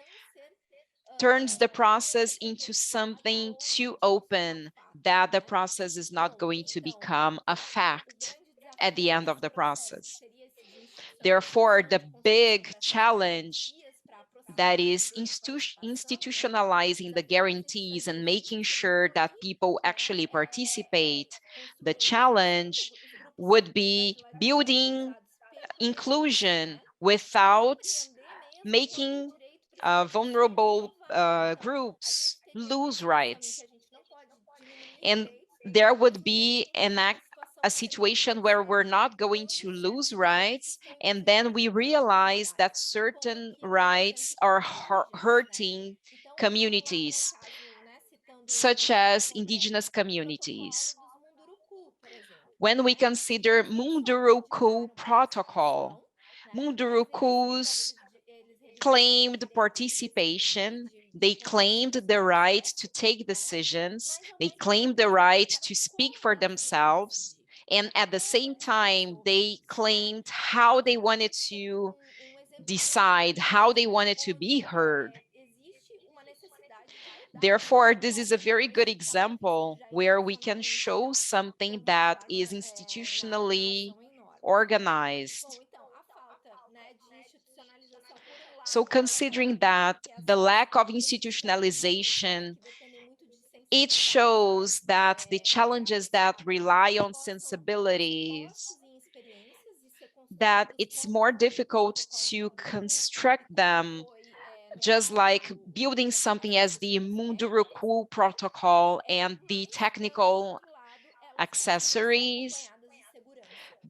turns the process into something too open, that the process is not going to become a fact at the end of the process. Therefore, the big challenge that is institutionalizing the guarantees and making sure that people actually participate, the challenge would be building inclusion without making vulnerable groups lose rights. And there would be a situation where we're not going to lose rights, and then we realize that certain rights are hurting communities, such as indigenous communities. When we consider Munduruku Protocol, Mundurukus claimed participation, they claimed the right to take decisions, they claimed the right to speak for themselves, and at the same time, they claimed how they wanted to decide, how they wanted to be heard. Therefore, this is a very good example where we can show something that is institutionally organized. So considering that the lack of institutionalization, it shows that the challenges that rely on sensibilities, that it's more difficult to construct them, just like building something as the Munduruku protocol and the technical accessories.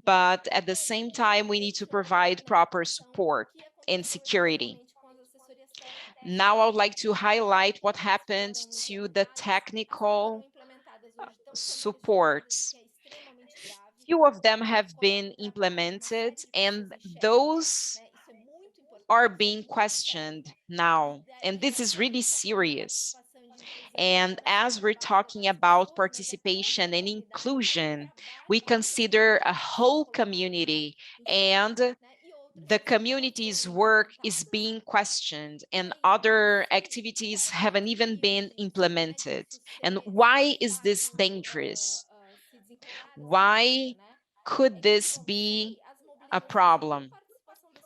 But at the same time, we need to provide proper support and security. Now I would like to highlight what happened to the technical supports. Few of them have been implemented, and those are being questioned now. And this is really serious. And as we're talking about participation and inclusion, we consider a whole community, and the community's work is being questioned and other activities haven't even been implemented. And why is this dangerous? Why could this be a problem?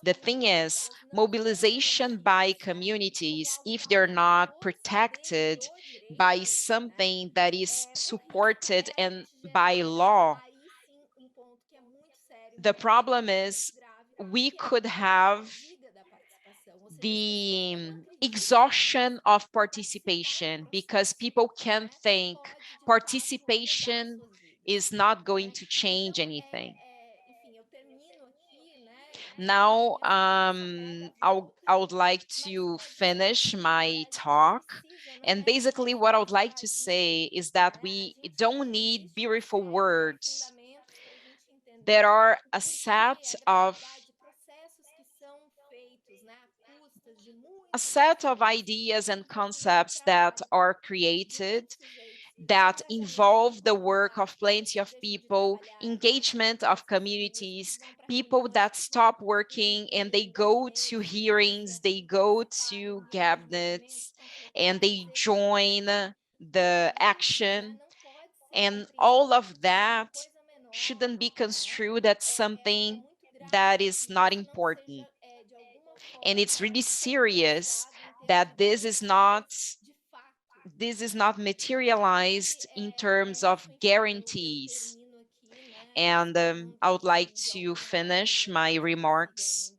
The thing is, mobilization by communities, if they're not protected by something that is supported and by law, the problem is we could have the exhaustion of participation because people can think participation is not going to change anything. Now, I would like to finish my talk. And basically what I would like to say is that we don't need beautiful words. There are a set of ideas and concepts that are created that involve the work of plenty of people, engagement of communities, people that stop working and they go to hearings, they go to cabinets, and they join the action. And all of that shouldn't be construed as something that is not important. And it's really serious that this is not materialized in terms of guarantees. And I would like to finish my remarks,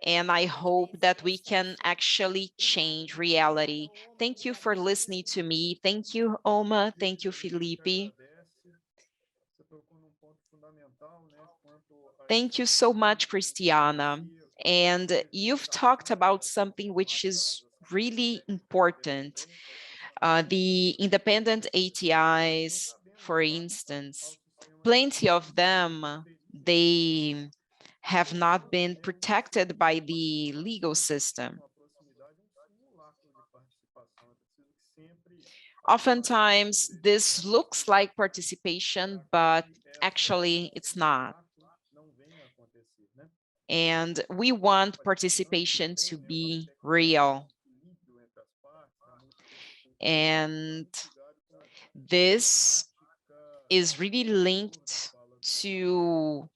and I hope that we can actually change reality. Thank you for listening to me. Thank you, Oma. Thank you, Felipe. Thank you so much, Christiana. And you've talked about something which is really important. The independent ATIs, for instance, plenty of them, they have not been protected by the legal system. Oftentimes, this looks like participation, but actually it's not. And we want participation to be real. And this is really linked to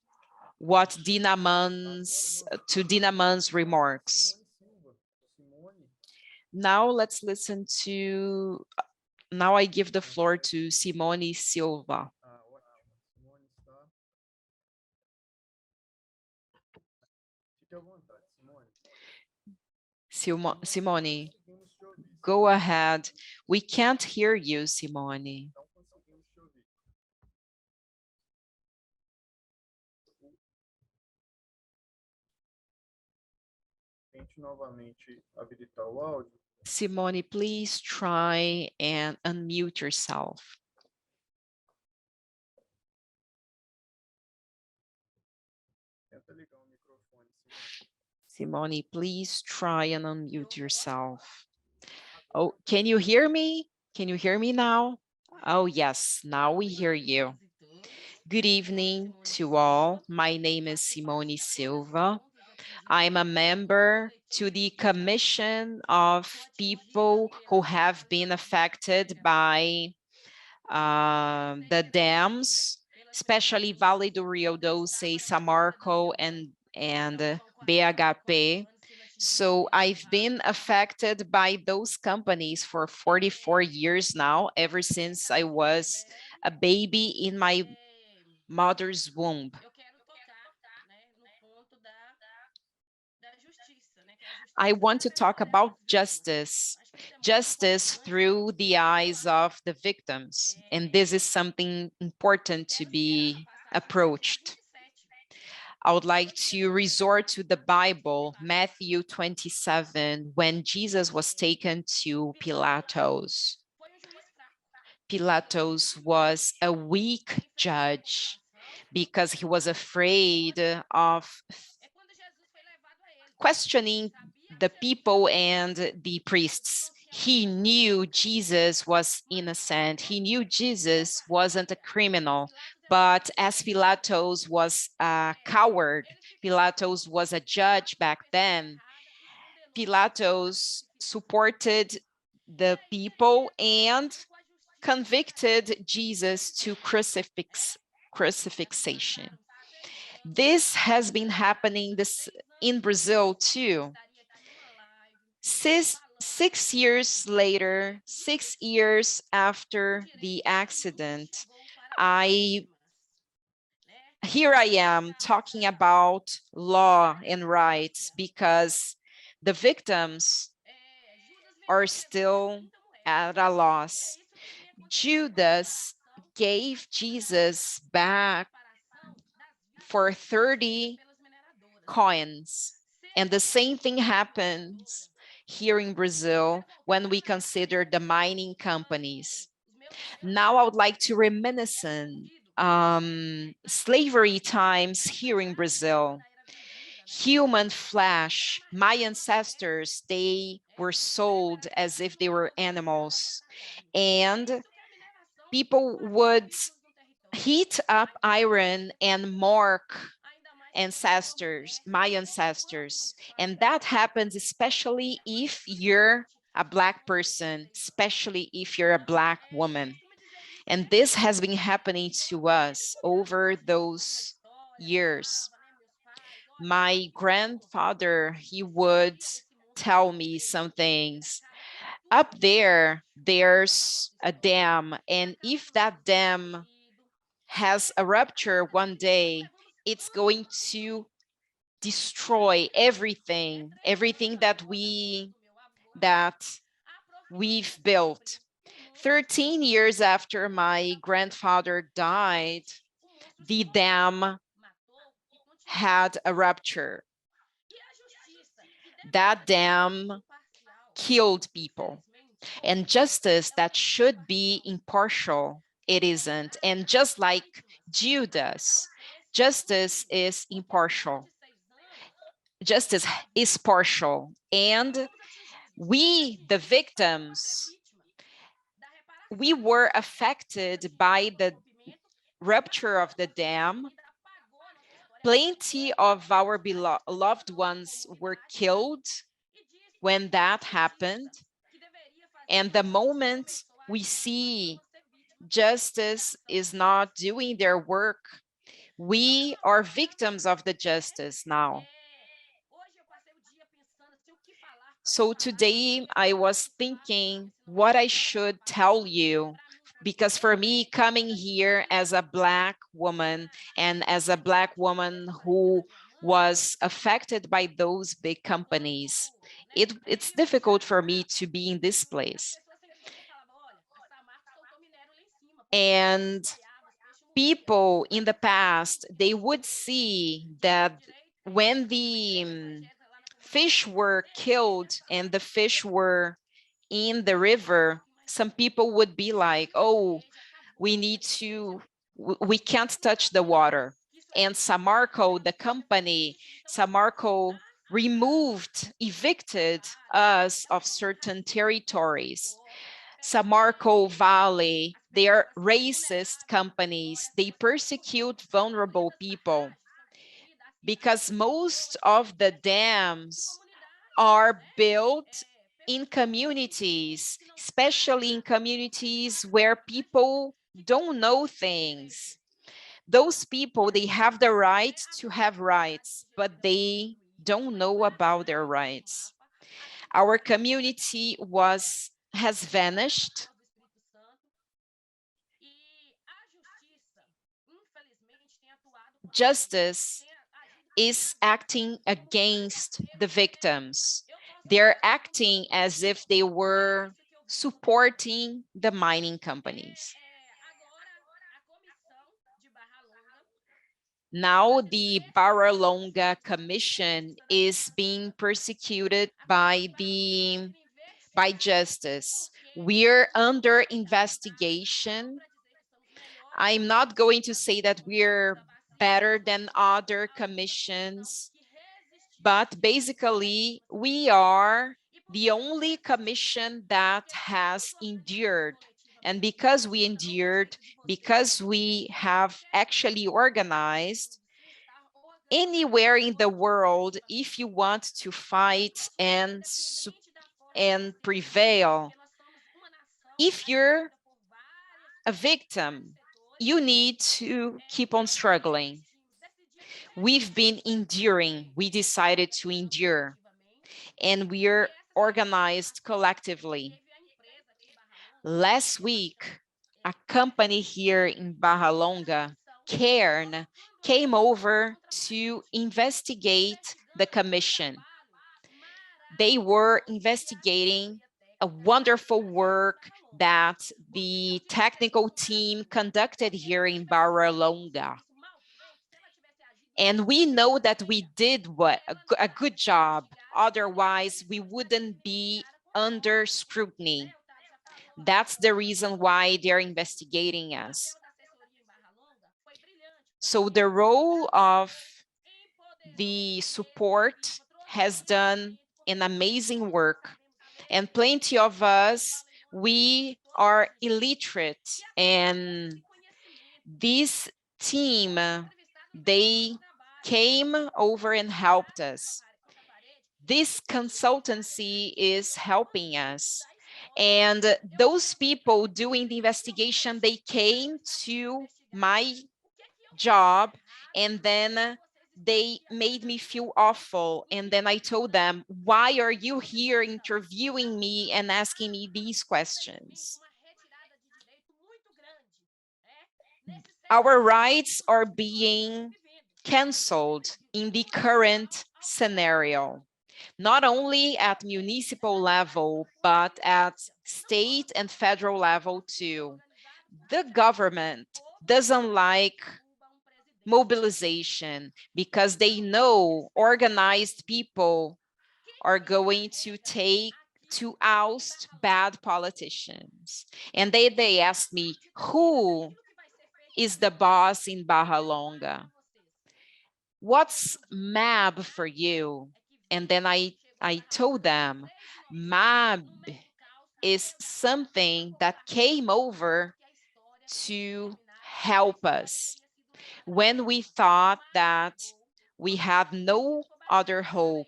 Dina Mann's remarks. Now let's listen to, now I give the floor to Simone Silva. Simone, go ahead. We can't hear you, Simone. Simone, please try and unmute yourself. Simone, please try and unmute yourself. Oh, can you hear me? Can you hear me now? Oh, yes, now we hear you. Good evening to all. My name is Simone Silva. I'm a member to the Commission of People who have been affected by the dams, especially Vale do Rio Doce, Samarco, and BHP. So I've been affected by those companies for 44 years now, ever since I was a baby in my mother's womb. I want to talk about justice, justice through the eyes of the victims. And this is something important to be approached. I would like to resort to the Bible, Matthew 27, when Jesus was taken to Pilatos. Pilatos was a weak judge because he was afraid of questioning the people and the priests. He knew Jesus was innocent. He knew Jesus wasn't a criminal. But as Pilatos was a coward, Pilatos was a judge back then, Pilatos supported the people and convicted Jesus to crucifixion. This has been happening in Brazil too. 6 years later, 6 years after the accident, here I am talking about law and rights because the victims are still at a loss. Judas gave Jesus back for 30 coins. And the same thing happens here in Brazil when we consider the mining companies. Now I would like to reminisce slavery times here in Brazil. Human flesh, my ancestors, they were sold as if they were animals. And people would heat up iron and mark ancestors, my ancestors. And that happens especially if you're a Black person, especially if you're a Black woman. And this has been happening to us over those years. My grandfather, he would tell me some things. Up there, there's a dam, and if that dam has a rupture one day, it's going to destroy everything that we've built. 13 years after my grandfather died, the dam had a rupture. That dam killed people. And justice that should be impartial, it isn't. And just like Judas, justice is impartial. Justice is partial. And we, the victims, we were affected by the rupture of the dam. Plenty of our beloved ones were killed when that happened. And the moment we see justice is not doing their work, we are victims of the justice now. So today I was thinking what I should tell you, because for me, coming here as a Black woman and as a Black woman who was affected by those big companies. It's difficult for me to be in this place. And people in the past, they would see that when the fish were killed and the fish were in the river, some people would be like, oh, we can't touch the water. And Samarco, the company, Samarco evicted us of certain territories. Samarco Valley, they are racist companies. They persecute vulnerable people because most of the dams are built in communities, especially in communities where people don't know things. Those people, they have the right to have rights, but they don't know about their rights. Our community has vanished. Justice is acting against the victims. They're acting as if they were supporting the mining companies. Now the Barra Longa Commission is being persecuted by justice. We're under investigation. I'm not going to say that we're better than other commissions, but basically we are the only commission that has endured. And because we endured, because we have actually organized, anywhere in the world, if you want to fight and prevail, if you're a victim, you need to keep on struggling. We've been enduring. We decided to endure, and we're organized collectively. Last week, a company here in Barra Longa, Cairn, came over to investigate the commission. They were investigating a wonderful work that the technical team conducted here in Barra Longa. And we know that we did a good job. Otherwise, we wouldn't be under scrutiny. That's the reason why they're investigating us. So the role of the support has done an amazing work. And plenty of us, we are illiterate. And this team, they came over and helped us. This consultancy is helping us. And those people doing the investigation, they came to my job, and then they made me feel awful. And then I told them, why are you here interviewing me and asking me these questions? Our rights are being canceled in the current scenario, not only at municipal level, but at state and federal level too. The government doesn't like mobilization because they know organized people are going to oust bad politicians. And they asked me, who is the boss in Barra Longa? What's MAB for you? And then I told them, MAB is something that came over to help us when we thought that we had no other hope.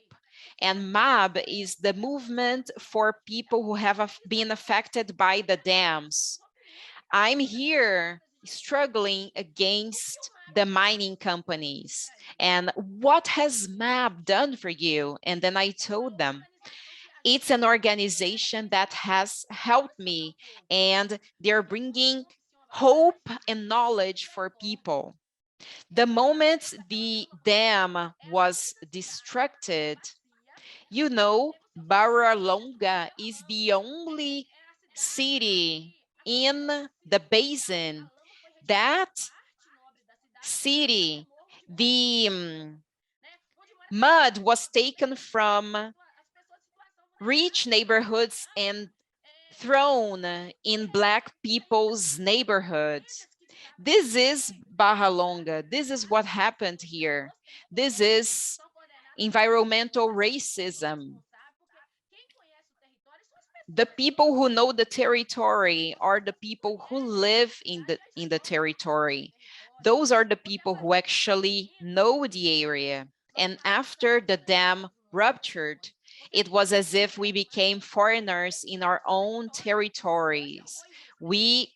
And MAB is the movement for people who have been affected by the dams. I'm here struggling against the mining companies. And what has MAB done for you? And then I told them, it's an organization that has helped me, and they're bringing hope and knowledge for people. The moment the dam was destructed, you know, Barra Longa is the only city in the basin. That city, the mud was taken from rich neighborhoods and thrown in Black people's neighborhoods. This is Barra Longa. This is what happened here. This is environmental racism. The people who know the territory are the people who live in the territory. Those are the people who actually know the area. And after the dam ruptured, it was as if we became foreigners in our own territories. We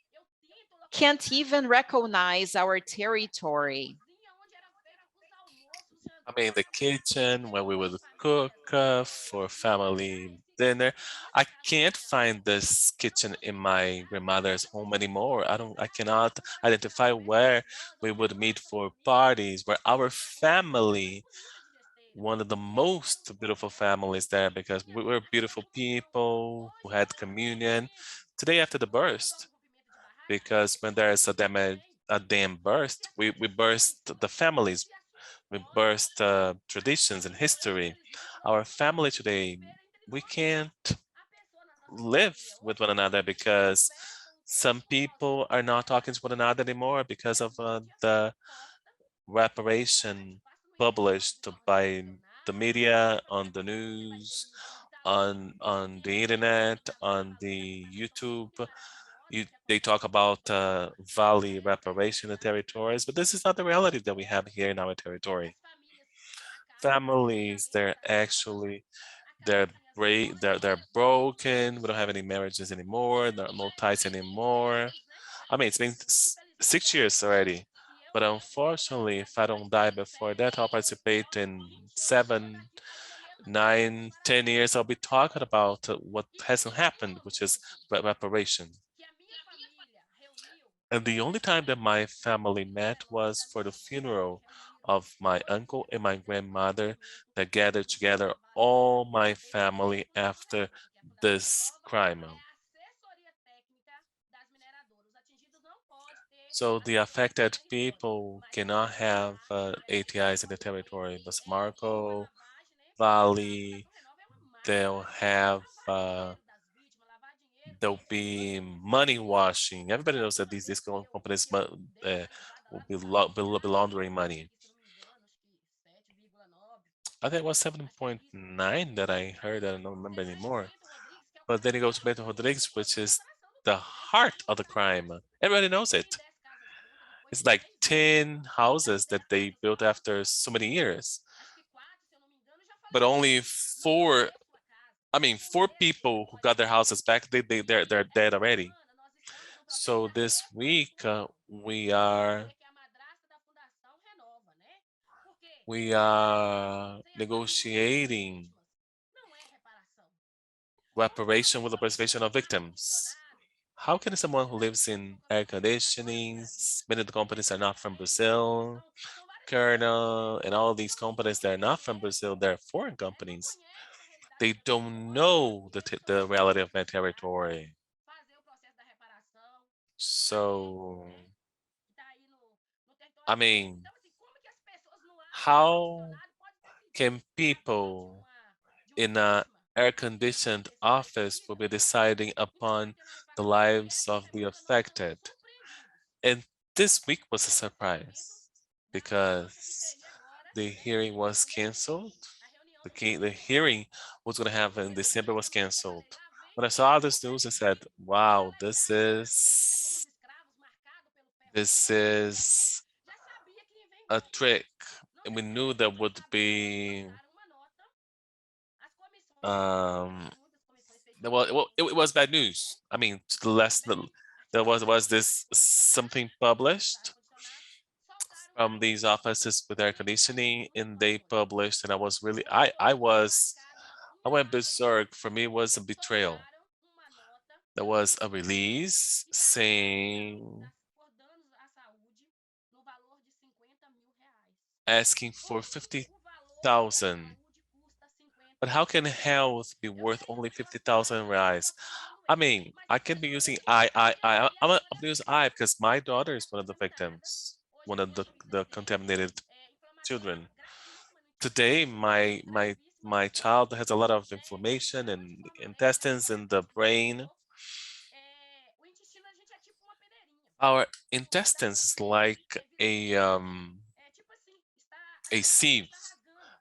can't even recognize our territory. I mean, the kitchen where we would cook for family dinner. I can't find this kitchen in my grandmother's home anymore. I cannot identify where we would meet for parties, where our family, one of the most beautiful families there, because we were beautiful people who had communion. Today after the burst, because when there is a dam burst, we burst the families, we burst traditions and history. Our family today, we can't live with one another because some people are not talking to one another anymore because of the reparation published by the media, on the news, on the internet, on the YouTube. They talk about valley reparation in territories, but this is not the reality that we have here in our territory. Families, they're broken. We don't have any marriages anymore. There are no ties anymore. I mean, it's been 6 years already, but unfortunately, if I don't die before that, I'll participate in 7, 9, 10 years. I'll be talking about what hasn't happened, which is reparation. And the only time that my family met was for the funeral of my uncle and my grandmother that gathered together all my family after this crime. So the affected people cannot have ATIs in the territory, but Marco Valley, they'll have there'll be money washing. Everybody knows that these companies will be laundering money. I think it was 7.9 that I heard. I don't remember anymore. But then you go to Beto Rodriguez, which is the heart of the crime. Everybody knows it. It's like 10 houses that they built after so many years. But only four, I mean, four people who got their houses back, they're dead already. So this week we are negotiating reparation with the preservation of victims. How can someone who lives in air conditioning, many of the companies are not from Brazil, Colonel, and all these companies that are not from Brazil, they're foreign companies. They don't know the reality of my territory. So, I mean, how can people in a air-conditioned office will be deciding upon the lives of the affected? And this week was a surprise because the hearing was canceled. The hearing was going to happen in December was canceled. When I saw this news, I said, "Wow, this is a trick." And we knew there would be um it was bad news. I mean, to the last there was this something published from these offices with air conditioning, and they published, and I was really I went berserk. For me, it was a betrayal. There was a release saying asking for 50,000. But how can health be worth only 50,000 reais? I mean, I can be using I'm gonna use I because my daughter is one of the victims, one of the contaminated children. Today, my child has a lot of inflammation and intestines in the brain. Our intestines is like a sieve.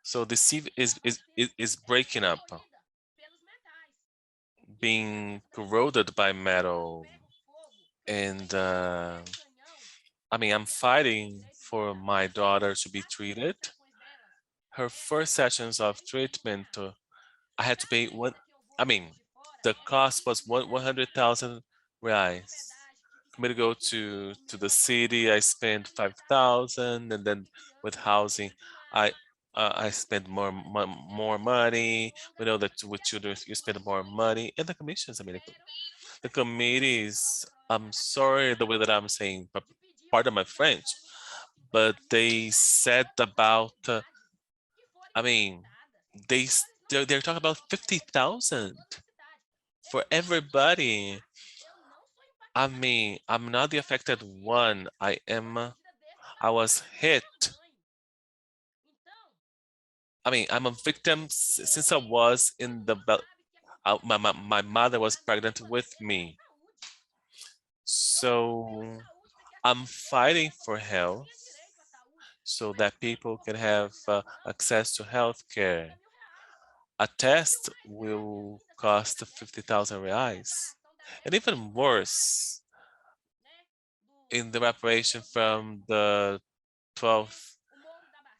So the sieve is breaking up, being corroded by metal. And I mean, I'm fighting for my daughter to be treated. Her first sessions of treatment, I had to pay one. I mean, the cost was 100,000 reais. For me to go to the city, I spent 5,000, and then with housing, I I spent more money. We know that with children you spend more money, and the commissions. I mean, the committees. I'm sorry the way that I'm saying, but part of my French, but they said about. I mean, they're talking about 50,000 for everybody. I mean, I'm not the affected one. I was hit. I mean, I'm a victim since I was in the my mother was pregnant with me. So I'm fighting for health so that people can have access to health care. A test will cost 50,000 reais. And even worse, in the reparation from the 12th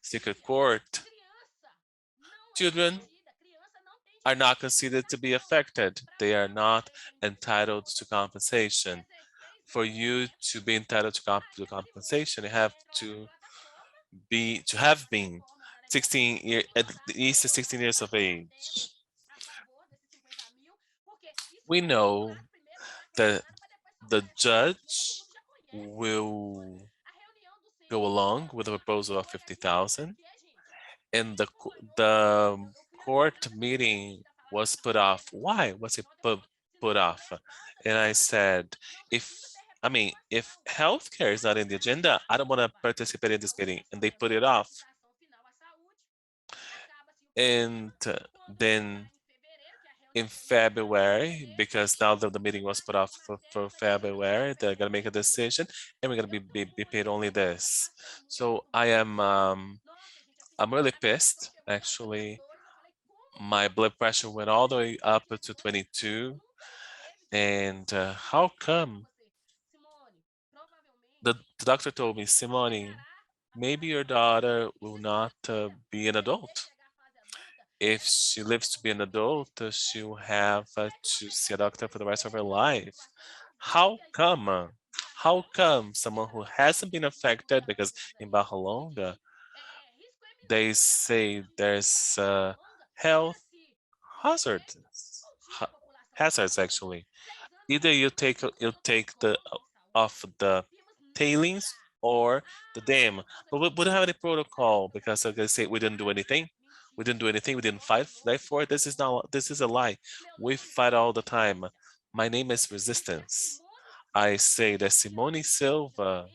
Circuit Court, children are not considered to be affected. They are not entitled to compensation. For you to be entitled to, to compensation, you have to have been at least 16 years of age. We know that the judge will go along with the proposal of 50,000, and the court meeting was put off. Why was it put off? And I said, if healthcare is not in the agenda, I don't want to participate in this meeting, and they put it off. And then in February, because now that the meeting was put off for February, they're gonna make a decision, and we're gonna be paid only this. So I'm really pissed. Actually, my blood pressure went all the way up to 22, and how come? The doctor told me, Simone, maybe your daughter will not be an adult. If she lives to be an adult, she'll have to see a doctor for the rest of her life. How come? How come someone who hasn't been affected, because in Bajalonga, they say there's health hazards, ha- hazards actually. Either you take the off the tailings or the dam, but we don't have any protocol because like I say, we didn't do anything. We didn't do anything. We didn't fight for it. This is a lie. We fight all the time. My name is Resistance. I say that Simone Silva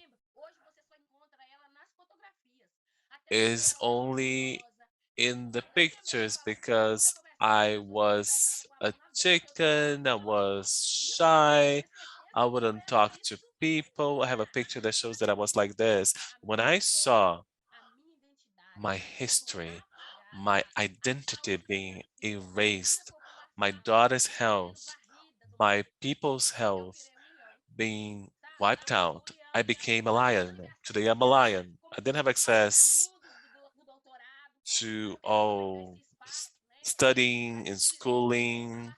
is only in the pictures because I was a chicken, I was shy, I wouldn't talk to people. I have a picture that shows that I was like this. When I saw my history, my identity being erased, my daughter's health, my people's health being wiped out, I became a lion. Today I'm a lion. I didn't have access to all studying and schooling.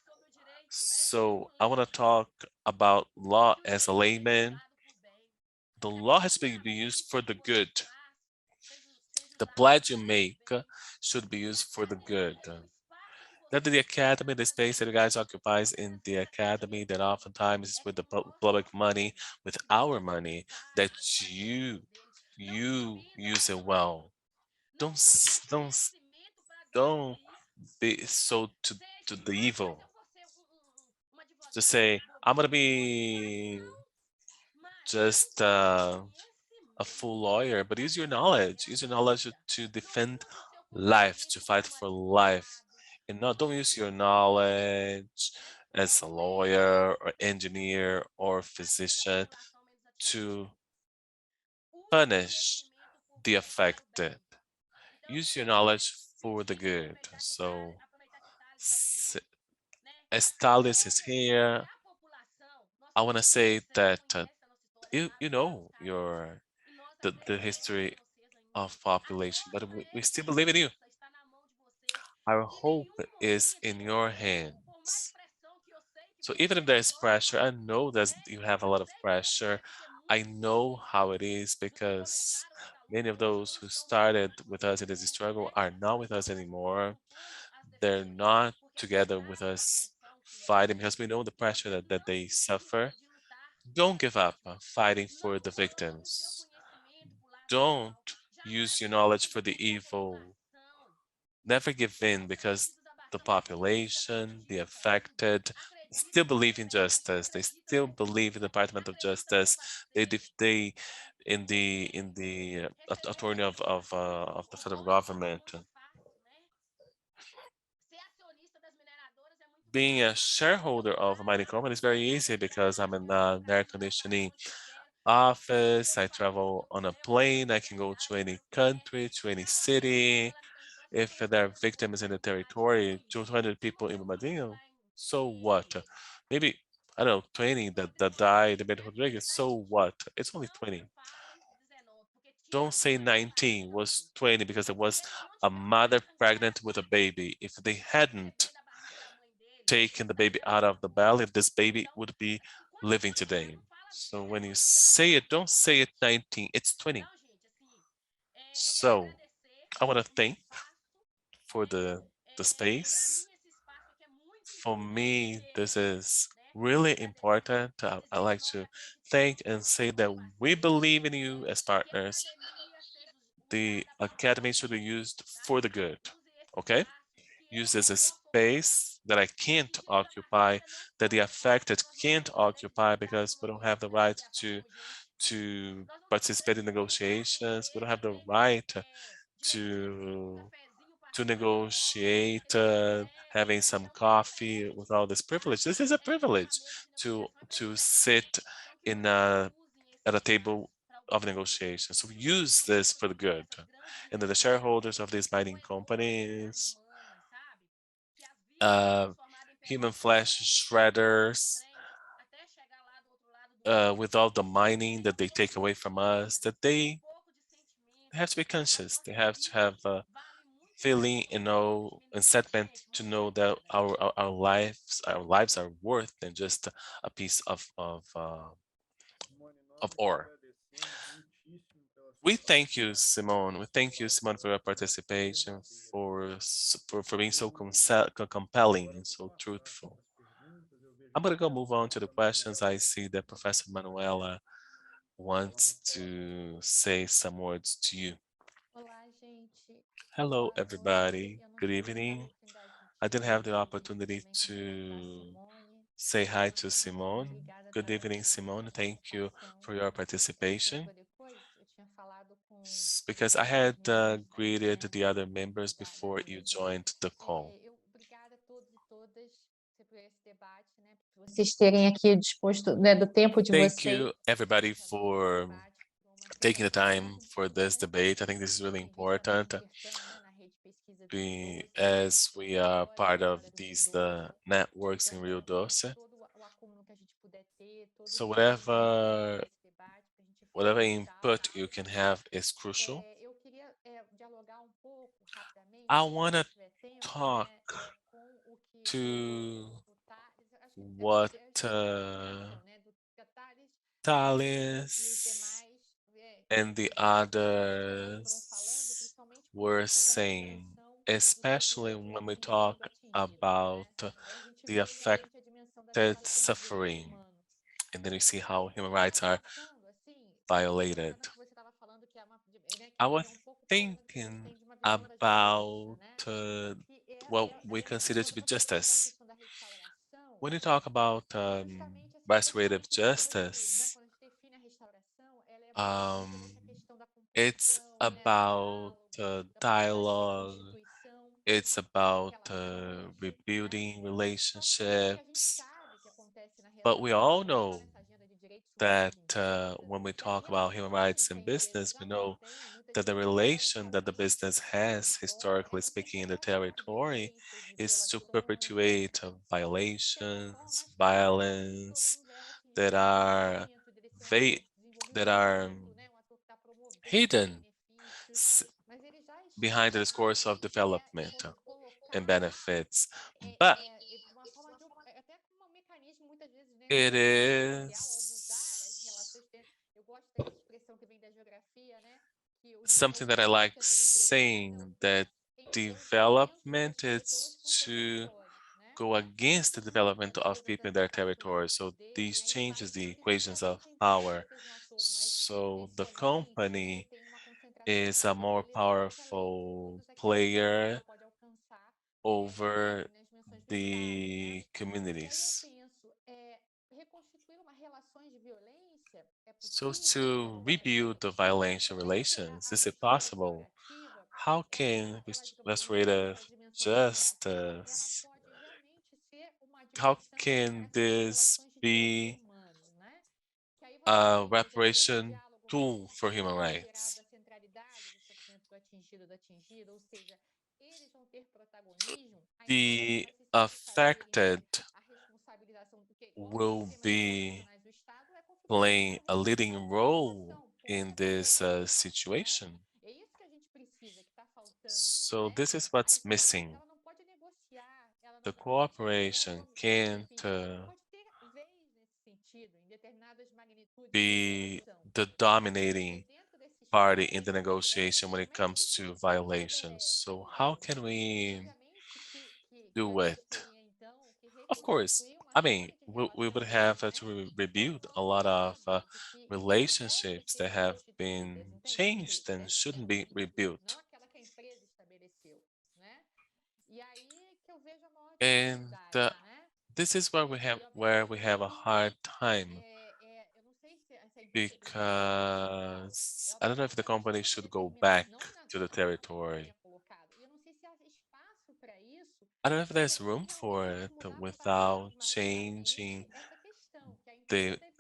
So I want to talk about law as a layman. The law has to be used for the good. The pledge you make should be used for the good. Not the academy, the space that you guys occupies in the academy that oftentimes is with the public money, with our money, that you use it well. don't be so to the evil to say I'm gonna be just a full lawyer, but use your knowledge. Use your knowledge to defend life, to fight for life, and not don't use your knowledge as a lawyer or engineer or physician to punish the affected. Use your knowledge for the good. So, as Thales is here, I want to say that you know the history of population, but we still believe in you. Our hope is in your hands. So even if there's pressure, I know that you have a lot of pressure. I know how it is because many of those who started with us in this struggle are not with us anymore. They're not together with us fighting because we know the pressure that they suffer. Don't give up fighting for the victims. Don't use your knowledge for the evil. Never give in because the population, the affected, still believe in justice. They still believe in the Department of Justice. They in the attorney of the federal government. Being a shareholder of a mining company is very easy because I'm in the air conditioning office. I travel on a plane. I can go to any country, to any city. If there are victims in the territory, 200 people in Brumadinho, so what? Maybe, I don't know, 20 that died in Bento Rodrigues, so what? It's only 20. Don't say 19 was 20 because it was a mother pregnant with a baby. If they hadn't taken the baby out of the belly, this baby would be living today. So when you say it, don't say it 19, it's 20. So I want to thank for the space. For me, this is really important. I like to thank and say that we believe in you as partners. The academy should be used for the good. Okay? Used as a space that I can't occupy, that the affected can't occupy because we don't have the right to participate in negotiations. We don't have the right to negotiate, having some coffee with all this privilege. This is a privilege to sit in at a table of negotiation. So use this for the good. And then the shareholders of these mining companies, uh, human flesh shredders, with all the mining that they take away from us, that they have to be conscious. They have to have feeling, and sentiment to know that our lives are worth than just a piece of ore. We thank you, Simone. We thank you, Simone, for your participation, for being so compelling and so truthful. I'm gonna go move on to the questions. I see that Professor Manuela wants to say some words to you. Hello, everybody. Good evening. I didn't have the opportunity to say hi to Simone. Good evening, Simone. Thank you for your participation. Because I had greeted the other members before you joined the call. Vocês terem aqui disposto, né, do tempo de Thank vocês. you, everybody, for taking the time for this debate. I think this is really important. As we are part of these the networks in Rio Doce. So whatever input you can have is crucial. I want to talk to what Thales and the others were saying, especially when we talk about the affected suffering, and then you see how human rights are violated. I was thinking about what we consider to be justice. When you talk about restorative justice, um, it's about dialogue, it's about rebuilding relationships. But we all know that when we talk about human rights in business, we know that the relation that the business has, historically speaking, in the territory is to perpetuate violations, violence that are va- that are hidden behind the discourse of development and benefits. But it is something that I like saying that development is to go against the development of people in their territory. So these changes the equations of power. So the company is a more powerful player over the communities. So to rebuild the violential relations, is it possible? How can restorative justice, how can this be a reparation tool for human rights? The affected will be playing a leading role in this situation. So this is what's missing. The cooperation can't be the dominating party in the negotiation when it comes to violations. So how can we do it? Of course, I mean, we would have to rebuild a lot of relationships that have been changed and shouldn't be rebuilt. And this is where we have a hard time because I don't know if the company should go back to the territory. I don't know if there's room for it without changing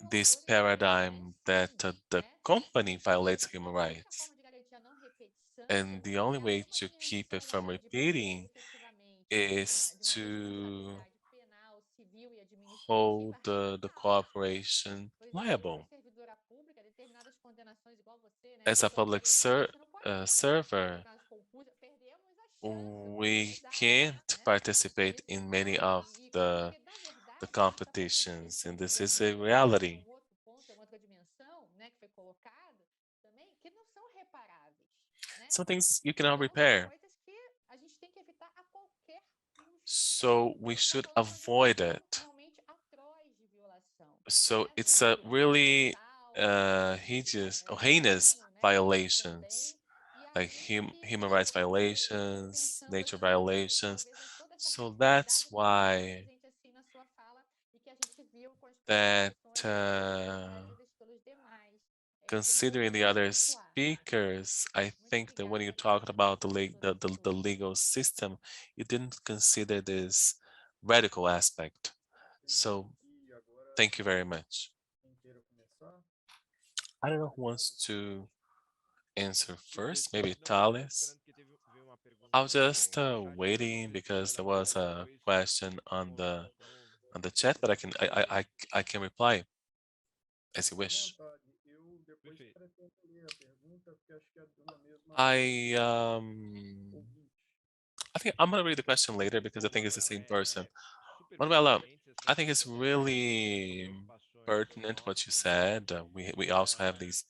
this paradigm that the company violates human rights. And the only way to keep it from repeating is to hold the corporation liable. As a public server, we can't participate in many of the competitions, and this is a reality. Some things you cannot repair, so we should avoid it. So it's a really hideous or heinous violations, like human rights violations, nature violations. So that's why that considering the other speakers, I think that when you talked about the legal system, you didn't consider this radical aspect. So thank you very much. I don't know who wants to answer first, maybe Thales. I was just waiting because there was a question on the chat, but I can reply as you wish. I I think I'm gonna read the question later because I think it's the same person. Manuela, I think it's really pertinent what you said. We also have these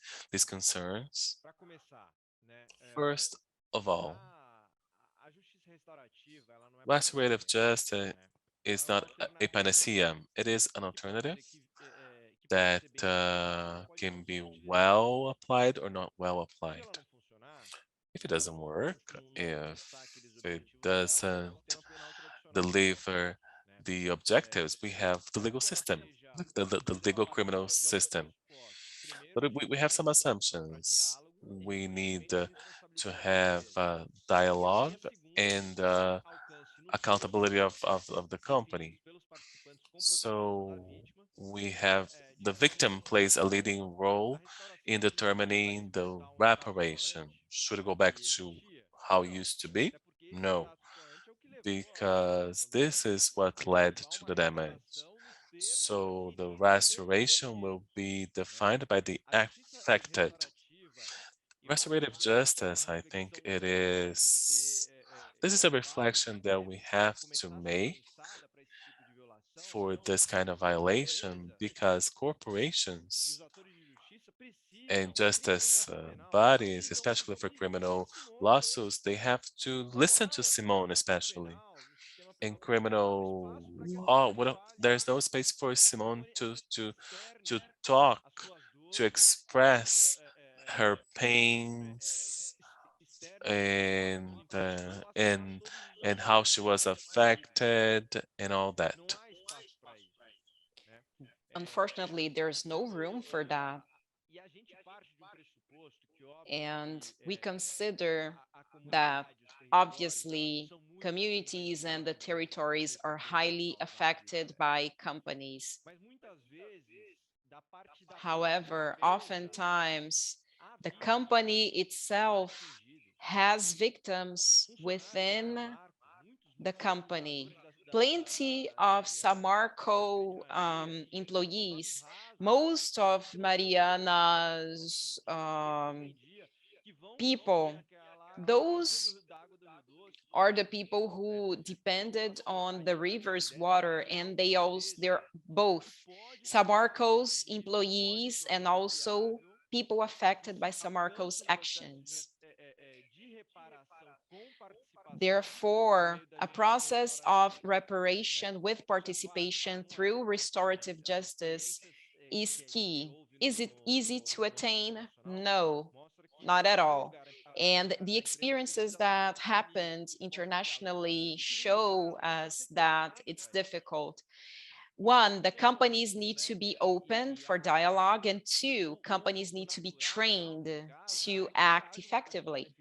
concerns. First of all, restorative justice is not a panacea. It is an alternative that can be well applied or not well applied. If it doesn't work, if it doesn't deliver the objectives, we have the legal system, the legal criminal system. But we have some assumptions. We need to have dialogue and accountability of the company. So we have the victim plays a leading role in determining the reparation. Should it go back to how it used to be? No, because this is what led to the damage. So the restoration will be defined by the affected. Restorative justice, I think it is, this is a reflection that we have to make for this kind of violation because corporations and justice bodies, especially for criminal lawsuits, they have to listen to Simone, especially in criminal law. There's no space for Simone to talk, to express her pains and how she was affected and all that. Unfortunately, there's no room for that. And we consider that obviously communities and the territories are highly affected by companies. However, oftentimes the company itself has victims within the company. Plenty of Samarco employees, most of Mariana's people, those are the people who depended on the river's water, and they're both Samarco's employees and also people affected by Samarco's actions. Therefore, a process of reparation with participation through restorative justice is key. Is it easy to attain? No, not at all. And the experiences that happened internationally show us that it's difficult. One, the companies need to be open for dialogue, and two, companies need to be trained to act effectively.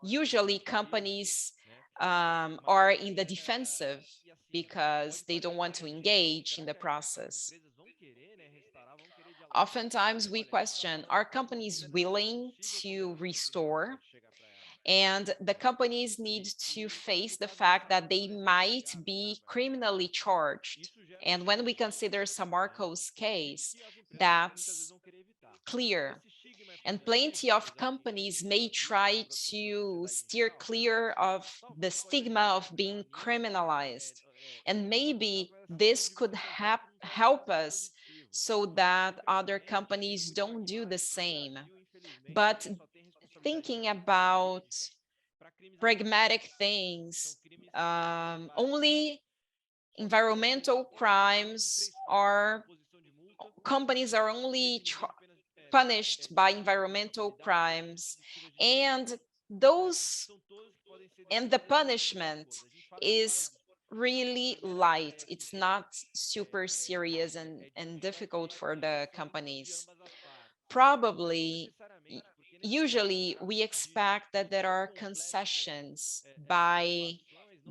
Usually companies are in the defensive because they don't want to engage in the process. Oftentimes we question, are companies willing to restore? And the companies need to face the fact that they might be criminally charged. And when we consider Samarco's case, that's clear. And plenty of companies may try to steer clear of the stigma of being criminalized. And maybe this could help us so that other companies don't do the same. But thinking about pragmatic things, only environmental crimes are companies are only punished by environmental crimes, and those and the punishment is really light. It's not super serious and difficult for the companies. Probably, usually we expect that there are concessions by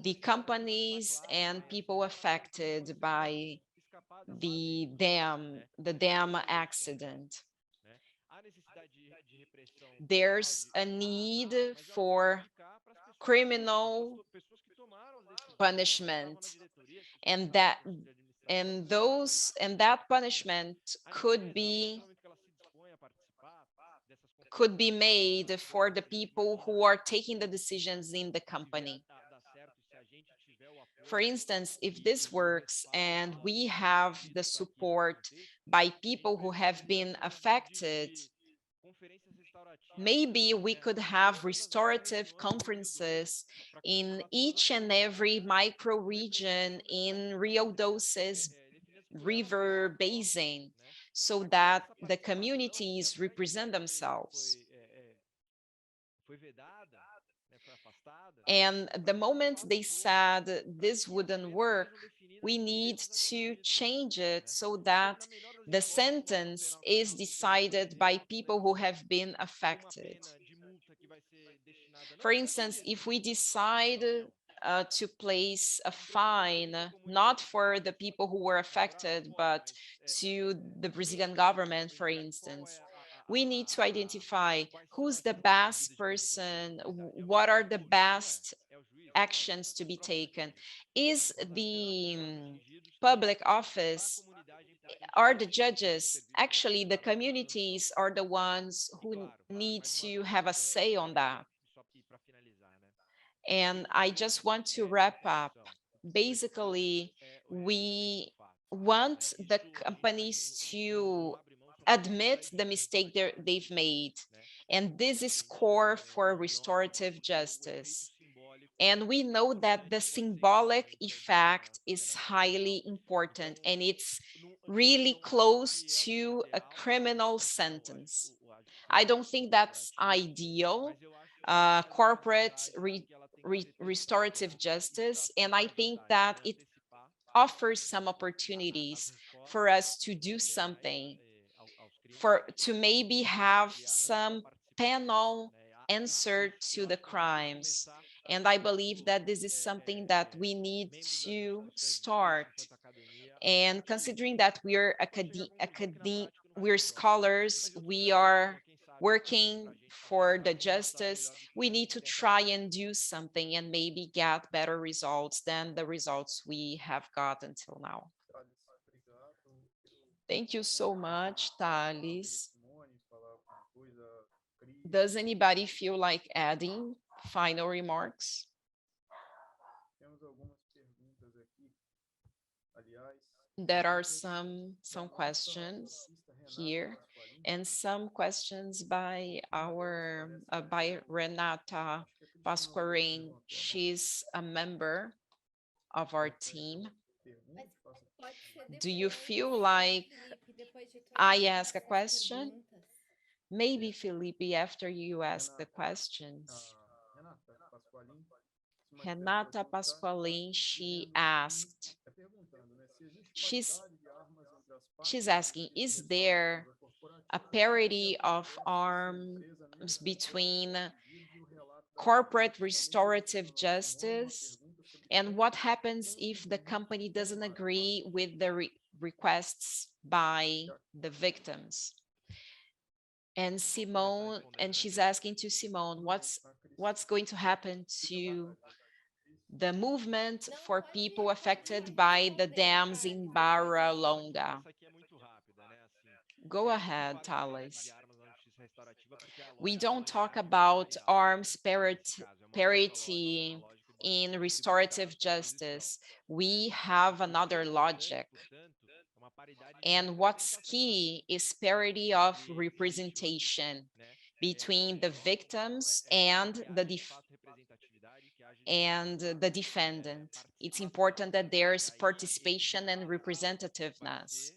the companies and people affected by the dam accident. There's a need for criminal punishment, and that punishment could be made for the people who are taking the decisions in the company. For instance, if this works and we have the support by people who have been affected, maybe we could have restorative conferences in each and every micro region in Rio Doce's river basin so that the communities represent themselves. And the moment they said this wouldn't work, we need to change it so that the sentence is decided by people who have been affected. For instance, if we decide to place a fine, not for the people who were affected, but to the Brazilian government, for instance, we need to identify who's the best person, what are the best actions to be taken. Is the public office, are the judges, actually the communities are the ones who need to have a say on that. And I just want to wrap up. Basically, we want the companies to admit the mistake they've made. And this is core for restorative justice. And we know that the symbolic effect is highly important and it's really close to a criminal sentence. I don't think that's ideal, corporate restorative justice. And I think that it offers some opportunities for us to do something, to maybe have some penal answer to the crimes. And I believe that this is something that we need to start. And considering that we're scholars, we are working for the justice, we need to try and do something and maybe get better results than the results we have got until now. Thank you so much, Thales. Does anybody feel like adding final remarks? There are some questions here and some questions by by Renata Pasquarin. She's a member of our team. Mas pode ser Do you depois, feel like Felipe, depois de I todas ask a essas question? perguntas. Maybe, Felipe, after you ask the questions. Renata Pasqualin, she asked, she's asking, is there a parity of arms between corporate restorative justice? And what happens if the company doesn't agree with the requests by the victims? And Simone, and she's asking to Simone, what's going to happen to the movement Não, for pode, people pode affected by the responder, dams in depois Barra eu. Longa? Go ahead, Thales. We don't talk about arms parity in restorative justice. We have another logic. And what's key is parity of representation between the victims and the defendant. It's important that there's participation and representativeness.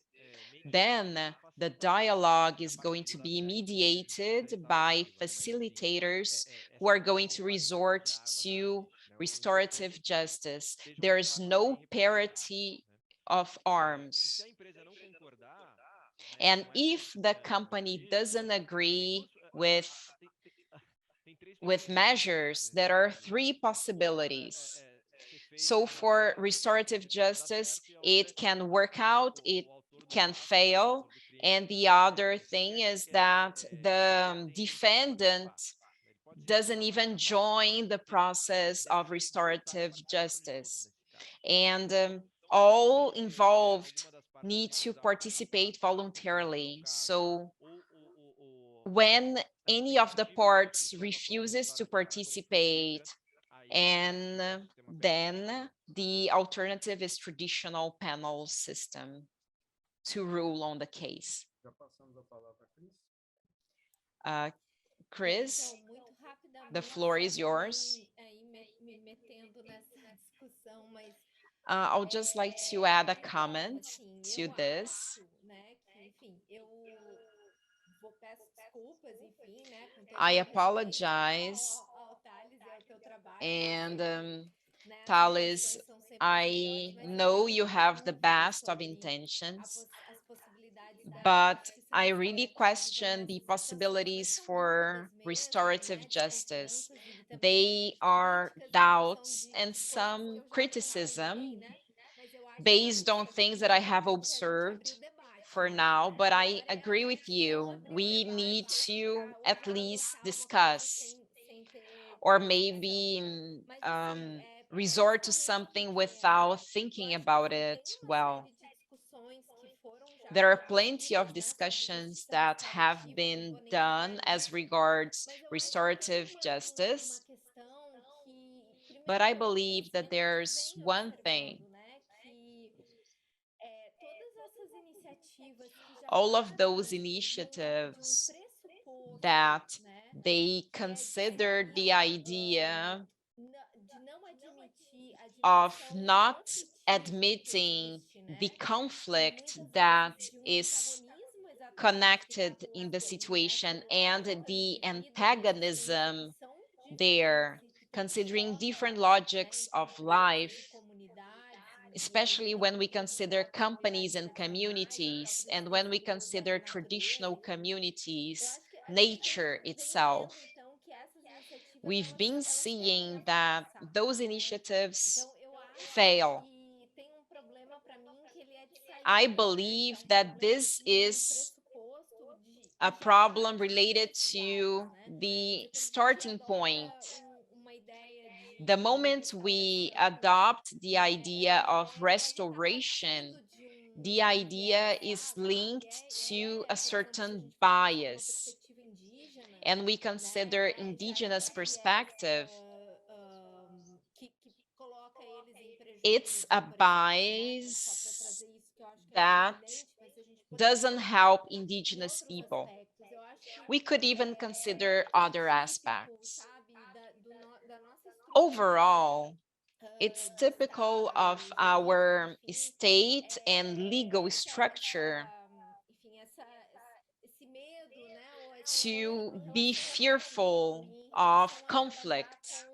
Then the dialogue is going to be mediated by facilitators who are going to resort to restorative justice. There is no parity of arms. And if the company doesn't agree with measures, there are three possibilities. So for restorative justice, it can work out, it can fail. And the other thing is that the defendant doesn't even join the process of restorative justice. And all involved need to participate voluntarily. So when any of the parts refuses to participate, and then the alternative is traditional panel system to rule on the case. Chris, Então, muito the rapidamente, floor só is para yours. não ir me metendo nessa discussão, mas I'll just like to add a então, comment assim, to eu this. acho, né, que, enfim, eu peço desculpas, enfim, né, com todo I respeito apologize. ao Thales e ao teu trabalho, eu acho And que, né, as Thales, intenções são sempre as melhores, I mas eu know tenho you have the dúvidas best of sobre intentions, as possibilidades da but justiça I really restaurativa question the nessas situações, mas possibilities são dúvidas for mesmo, restorative né, justice. desconfianças e também They are críticas em função doubts and de coisas que some eu já acompanhei, criticism né? Mas eu acho que based on things that I é have importante a gente observed abrir o debate, for né? now, but I Pior agree é with não you. abrir o We need debate e to ficar at ouvindo least colocar uma coisa discuss sem ter or discussão. maybe Mas assim, resort to principalmente something porque without eu thinking acho que about assim, it tem uma well. série de discussões que foram There já are plenty of promovidas, né, sobre discussions justiça that have restaurativa, não been vou nem entrar done as nisso, regards mas eu acho que tem restorative uma justice, questão que, but primeiro I ponto, que believe eu that sempre there's venho one thing. observando, né, que todas essas iniciativas que já All of those partem de um initiatives pressuposto, that né, they que é de consider certa the idea de não admitir a of dimensão not conflitiva que admitting existe, the né? E conflict muitas that vezes de um is antagonismo exatamente que está connected in the posto ali, né, situation and pelo the indivíduo, por questões que antagonism são diferentes there, e que têm considering história, different né, logics entre of empresas e life, comunidades, e aí especially when we tanto as consider comunidades companies and tradicionais, os communities, próprios and when we pessoas, consider a traditional natureza, enfim. Eu communities, acho que a gente nature vem vendo, itself. então, que essas iniciativas, We've been elas tendem a seeing that fracassar, those né? initiatives Então, eu acho fail. que tem um problema para mim que ele é de I saída, né? Que é believe um that problema this de um is pressuposto a que já problem parte de related necessidades, to né? Quer the dizer, quando você starting adota point. uma ideia The de moment we restauração, adopt the idea of ela já está restoration, partindo the de um idea viés, is sabe? linked to a Por exemplo, se a certain gente for pensar numa bias, perspectiva indígena, and we né, consider já é indigenous um viés perspective, que coloca eles em it's prejuízo, a por exemplo, né? Só para bias trazer isso que eu acho que é mais that evidente, mas se a gente puder doesn't pensar help em indigenous outros people. aspectos, eu acho que We could even é consider muito other típico, aspects. sabe, da nossa estrutura Overall, it's de typical of Estado, jurídico, our enfim, state and legal essa, structure enfim, esse medo, né, ou esse to pânico em be relação ao conflito fearful e em of relação a trabalhar conflict.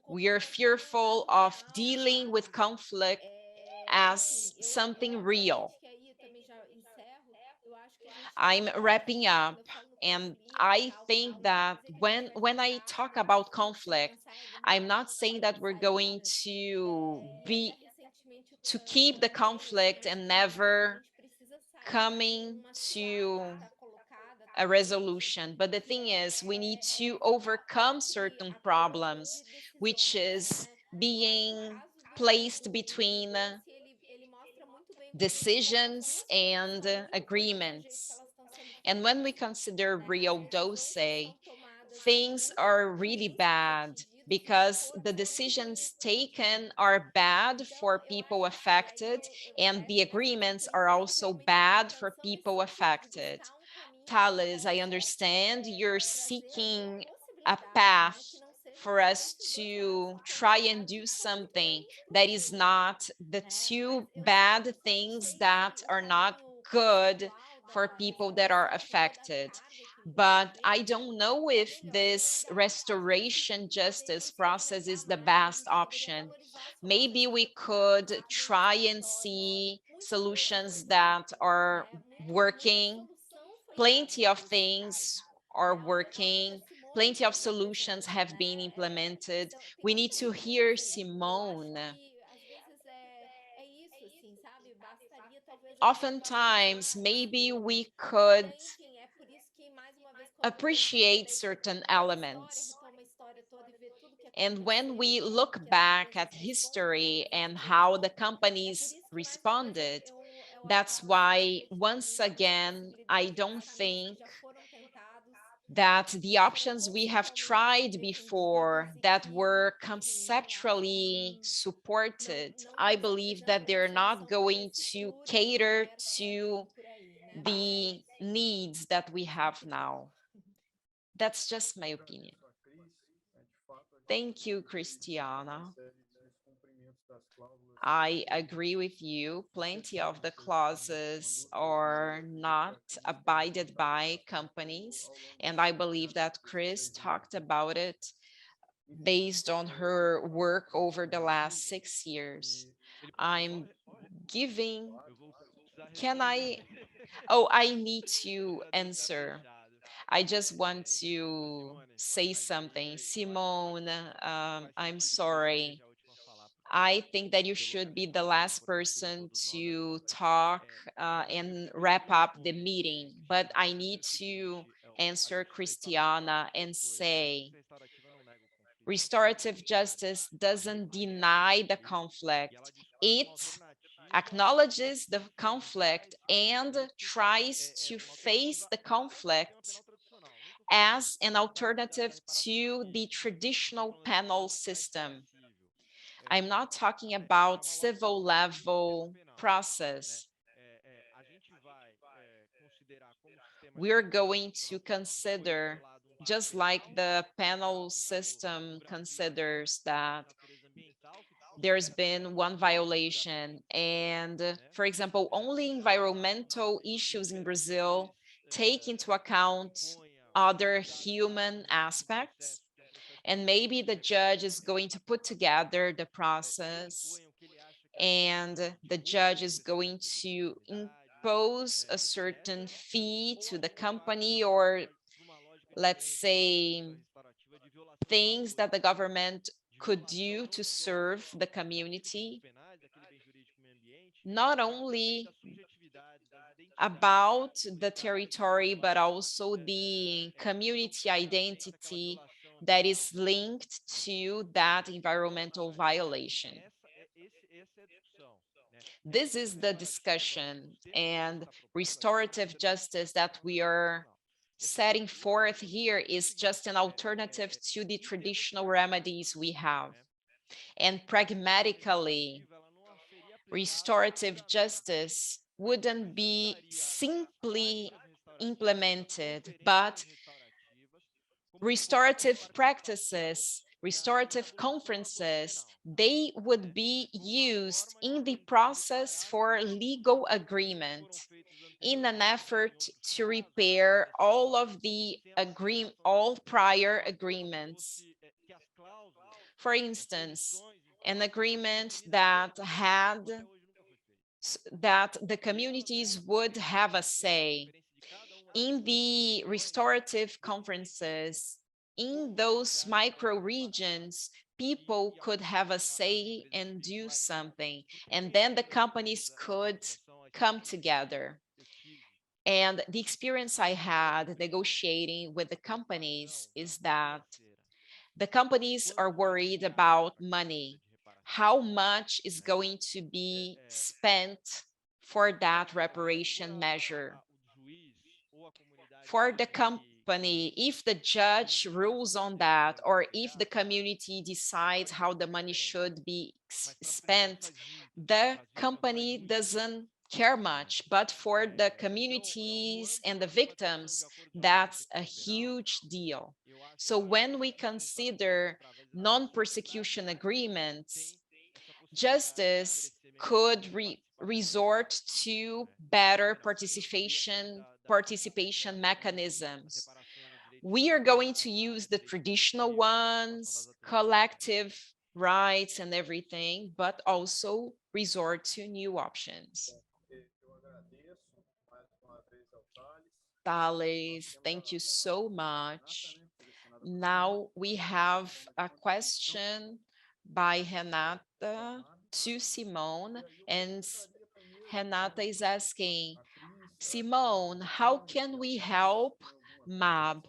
com o We are conflito como um fearful dado of real, dealing with sabe? conflict Enfim, as eu something real. obviamente que aí eu também já encerro, eu acho que a gente I'm pode, wrapping né, up, quando eu falo no and conflito e I tal, think não quer that dizer que a gente when vai when I ficar talk na about frente e conflict, pensar em I'm alguma not saying that we're going saída. to E be até recentemente o to Trump keep the veio assim conflict nos and pedindo que a never gente precisa sair de coming uma cilada que to está colocada a atualmente, resolution. But the que thing is, we need to overcome entre certain a tomada problems, de which decisões, is né? Eu acho que o being caso placed do between presidente, ele mostra muito bem para gente como as decisions duas and posições, infelizmente, do jeito que agreements. elas estão sendo And when we feitas, consider né? As real decisões que são dose, tomadas things are really ruins para os bad atingidos e because the forças muito ruins decisions para os taken atingidos. are bad Então, for eu people acho que aí affected, eu and the fecho nessa agreements ponta are e also realmente a minha bad for intenção é people sempre de affected. buscar um caminho que Thales, I possa understand you're trazer ali a seeking a possibilidade, path né, que não sejam for só us esses dois lados to super try and pesados do e que contribuam something uns para os that is outros, not the né? Mas two eu bad só não things sei that se o are not tamanho good percentual for da people that are restauração, por toda a affected. carga que But envolve, I don't know é if melhor. Eu this ainda acho que a gente restoration poderia justice se process movimentar is the mais, a best gente poderia option. valorizar a solução Maybe we estrutural, could sabe? Um try and escritório, see muita solutions coisa that feita, are né? Muita working. solução foi dada Plenty of para esse caso, things are né? A working. Plenty of Simone solutions representa, have been né? implemented. Então tem We need muitas to hear dúvidas e eu acho Simone. que às vezes é isso, assim, sabe? Bastaria talvez a gente Oftentimes, valorizar maybe isso. we E could aí, enfim, é por isso que, mais uma vez, quando eu decido appreciate daí certain pegar a história, elements. retomar a história toda e ver tudo que And when aconteceu we e como look que as back empresas at respondem history às and essas how decisões, the é por companies isso que, mais uma vez, responded, eu that's acabo sempre why, acreditando once em várias again, I possibilidades e don't caminhos que think já foram tentados, that que the já foram options we have conceitualmente tried defendidos before e that que, were enfim, eu acho que conceptually supported, I não believe that representam uma they're not solução para going esse to futuro e nem cater alertam to por aí, né? Mas é the isso. needs that we Só um have pedido. now. That's just my opinion. Thank you, Christiana. I agree with you. Plenty of the clauses are not abided by companies. And I believe that Chris talked about it based on her work over the last 6 years. I'm giving, can I? Oh, I need to answer. I just want to say something. Simone, I'm sorry. I think that you should be the last person to talk and wrap up the meeting, but I need to answer Christiana and say restorative justice doesn't deny the conflict. It acknowledges the conflict and tries to face the conflict as an alternative to the traditional penal system. I'm not talking about civil level process. We're going to consider, just like the penal system considers that there's been one violation. And for example, only environmental issues in Brazil take into account other human aspects. And maybe the judge is going to put together the process and the judge is going to impose a certain fee to the company or let's say things that the government could do to serve the community, not only about the territory, but also the community identity that is linked to that environmental violation. This is the discussion and restorative justice that we are setting forth here is just an alternative to the traditional remedies we have. And pragmatically, restorative justice wouldn't be simply implemented, but restorative practices, restorative conferences, they would be used in the process for legal agreement in an effort to repair all of the all prior agreements. For instance, an agreement that had that the communities would have a say in the restorative conferences, in those micro regions, people could have a say and do something. And then the companies could come together. And the experience I had negotiating with the companies is that the companies are worried about money. How much is going to be spent for that reparation measure? For the company, if the judge rules on that, or if the community decides how the money should be spent, the company doesn't care much. But for the communities and the victims, that's a huge deal. So when we consider non-persecution agreements, justice could resort to better participation mechanisms. We are going to use the traditional ones, collective rights and everything, but also resort to new options. Thales, thank you so much. Now we have a question by Renata to Simone, and Renata is asking, Simone, how can we help MAB?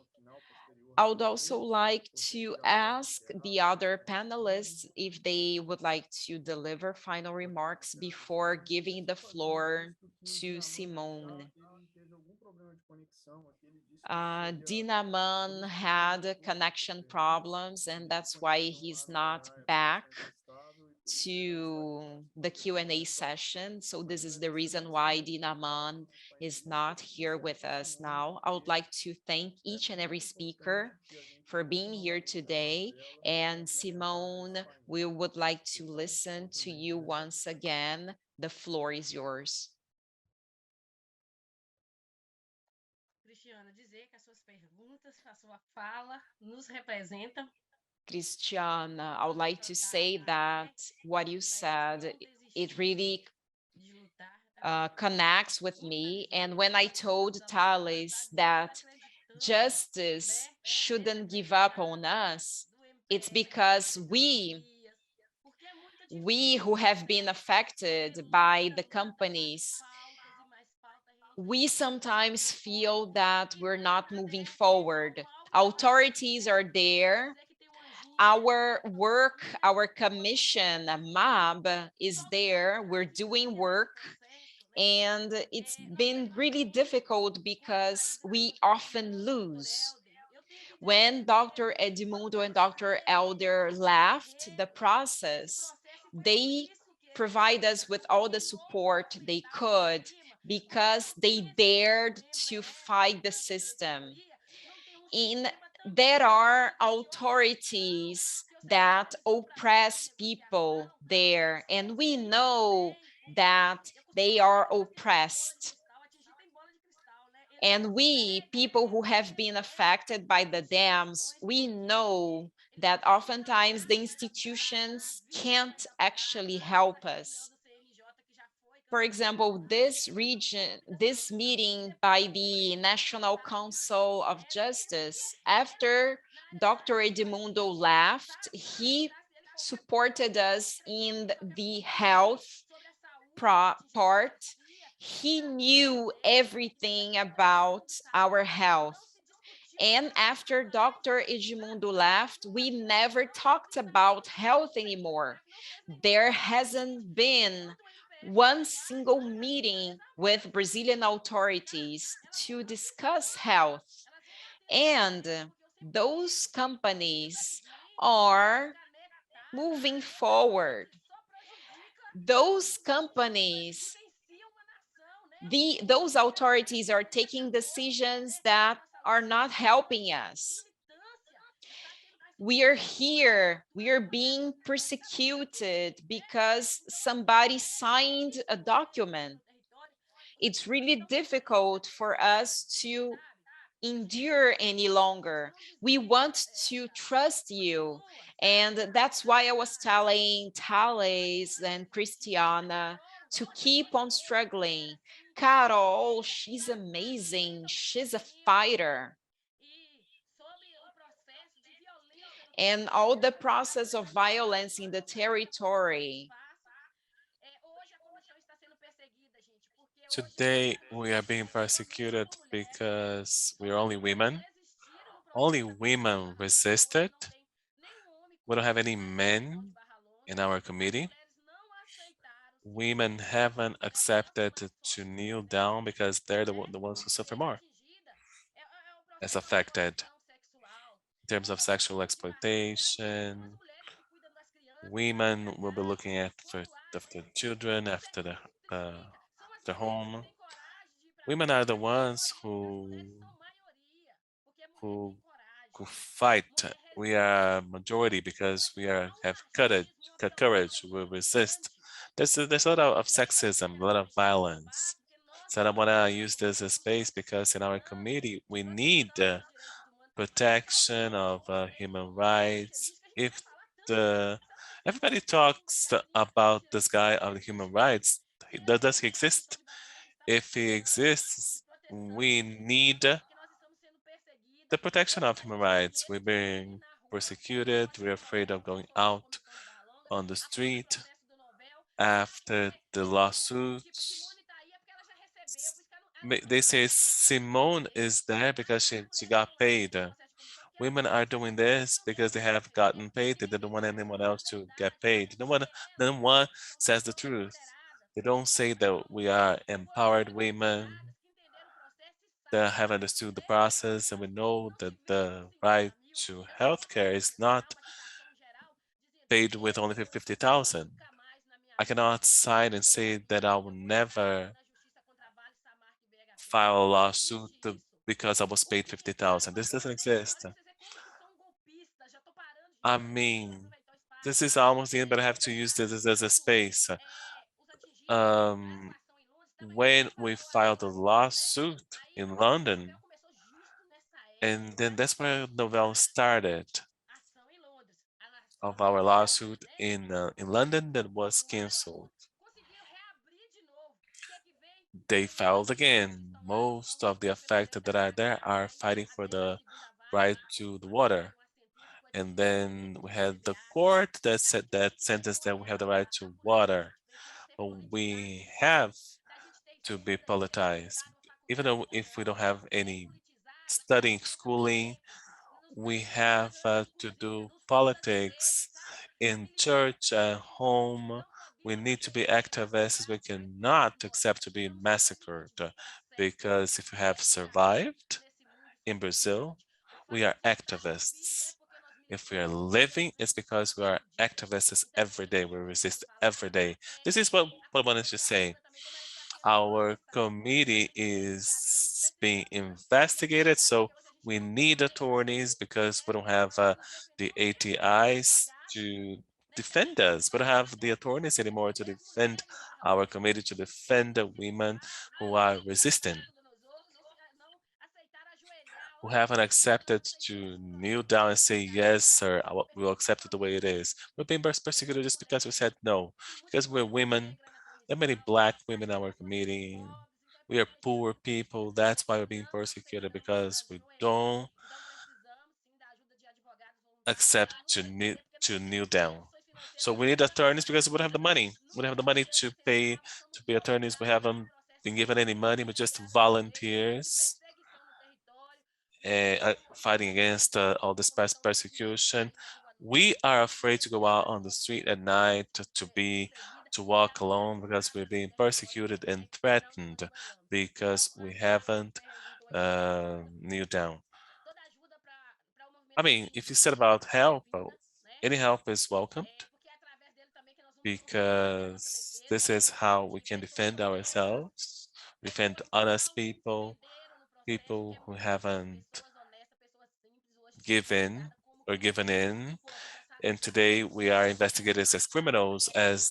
I would also like to ask the other panelists if they would like to deliver final remarks before giving the floor to Simone. Dinaman had connection problems, and that's why he's not back to the Q&A session. So this is the reason why Dinaman is not here with us now. I would like to thank each and every speaker for being here today. And Simone, we would like to listen to you once again. The floor is yours. Cristiana, dizer que as suas perguntas, a sua fala nos representam. Christiana, I would like to say that what you said, it really connects with me. And when I told Thales that justice shouldn't give up on us, it's because we who have been affected by the companies, we sometimes feel that we're not moving forward. Authorities are there. Our work, our commission, MAB, is there. We're doing work. And it's been really difficult because we often lose. When Dr. Edmundo and Dr. Elder left the process, they provide us with all the support they could because they dared to fight the system. There are authorities that oppress people there, and we know that they are oppressed. And we, people who have been affected by the dams, we know that oftentimes the institutions can't actually help us. For example, this meeting by the National Council of Justice, after Dr. Edmundo left, he supported us in the health part. He knew everything about our health. And after Dr. Edmundo left, we never talked about health anymore. There hasn't been one single meeting with Brazilian authorities to discuss health. And those companies are moving forward. Those companies, those authorities are taking decisions that are not helping us. We are here, we are being persecuted because somebody signed a document. It's really difficult for us to endure any longer. We want to trust you. And that's why I was telling Thales and Christiana to keep on struggling. Carol, she's amazing. She's a fighter. And all the process of violence in the territory. Today, we are being persecuted because we are only women. Only women resisted. We don't have any men in our committee. Women haven't accepted to kneel down because they're the ones who suffer more as affected in terms of sexual exploitation. Women will be looking after the children, after the home. Women are the ones who who fight. We are majority because we have courage. We resist. There's a lot of sexism, a lot of violence. So I don't want to use this as space because in our committee we need the protection of human rights. If the everybody talks about this guy of the human rights, does he exist? If he exists, we need the protection of human rights. We're being persecuted. We're afraid of going out on the street after the lawsuits. They say Simone is there because she got paid. Women are doing this because they have gotten paid. They don't want anyone else to get paid. No one says the truth. They don't say that we are empowered women that have understood the process, and we know that the right to healthcare is not paid with only 50,000. I cannot sign and say that I will never da Justiça contra a Vale, Samarco e BHP. file a Não lawsuit existe isso. because I was paid 50,000. This doesn't exist. Isso é corrupção golpista. Já tô parando de I falar. Só queria mean, aproveitar o espaço this is almost the end, but I para have to use lembrar this as a que space. os atingidos na Um, situação em Londres também when não we foram filed a apenas os novecos, lawsuit né? Aí in a London, novela começou justo nessa and then época that's where the novella da started ação em Londres. A nação of our perdeu, lawsuit né? in London that was Não era cancelled. conseguiram reabrir de novo. O que é que vem? They Os nossos filed advogados que again. estão lá estão Most of the defendendo affected that are there are eternamente fighting a for the 12ª vara right lá, to the baseada water. com a sentença que o And advogado then Frederico we tinha had the criado. court that Da said that gente ter sentence that we have the corrente right da to water, política, da gente ter but politizado we tudo, have da gente ter to be empresa que quer politicized. estudar na Even faculdade though if we federal don't have any despolitizada, que studying, tenta schooling, mexer nos we bastidores da have to igreja, do nos filas da igreja, politics sabe? in Aquele povo church, at que home. não We podemos need to be aceitar, activists. We sabe? cannot accept to be Não vamos massacred permitir, tá certo? because if you have Que a gente, survived nesse mundo, in fique Brazil, triste. O we fato are de estar vivo é activists. porque nós If we are militamos living, it's because we are todo dia. activists Então, every assim, day. We isso que eu quero resist falar every day. This é is what I wanted a to nossa say. luta também, como ela está sendo Our vista committee nos judiciários pelos is being presidentes, investigated, né? so Porque hoje a gente we não need tem attorneys because we né, don't have os the defensores ATIs advogados, to né, que a defend gente us. We don't tem have the attorneys anymore to defend mulheres barra our homens committee, to defend the que women who are não resisting, Nabucodonosor não aceitaram ajoelhar who hoje haven't accepted não aceitaram to se kneel prostrar down and diante say, da yes, verdade sir, que nós we'll perdemos accept it the way it is. We're being persecuted just because we said no, que muitas because we're mulheres são women. negras na There are many comissão, black mas women in nós our somos muito committee. pobres, então é We por are isso poor people. That's why we're being não persecuted aceitamos because we ajoelhar. don't Então precisamos sim da ajuda de advogados voluntários accept para nos defender, porque to nós kneel temos down. condições So financeiras we need muito attorneys because we don't have fracas. the money. We don't have the Nunca money podemos to esquecer, pay nós estamos to pay attorneys. We sofrendo haven't processo been given any judicial money. We're desde just janeiro de volunteers perseguição no território. Não fighting podemos against esquecer all da this Comissão das Mulheres do persecution. Brasil à We noite, are que afraid to go out era on the street at night perseguida, to que walk era alone because ameaçada we're being no território persecuted and também, e não nos threatened ajoelhamos. Então, because we a minha haven't pergunta aqui é kneeled down. toda ajuda para o I movimento mean, if you feminino said about é help, bem-vinda, né? any help is welcomed Porque é através dele também que nós vamos conseguir fazer a nossa because defesa this is how we de can pessoas defend honestas, ourselves, defend pessoas que honest não se people, venderam no processo, que people é who muito difícil, haven't pessoas honestas, pessoas simples hoje sendo given investigadas como or given criminosos. in. Pô, você já sabe And disso. today we are investigated as criminals, as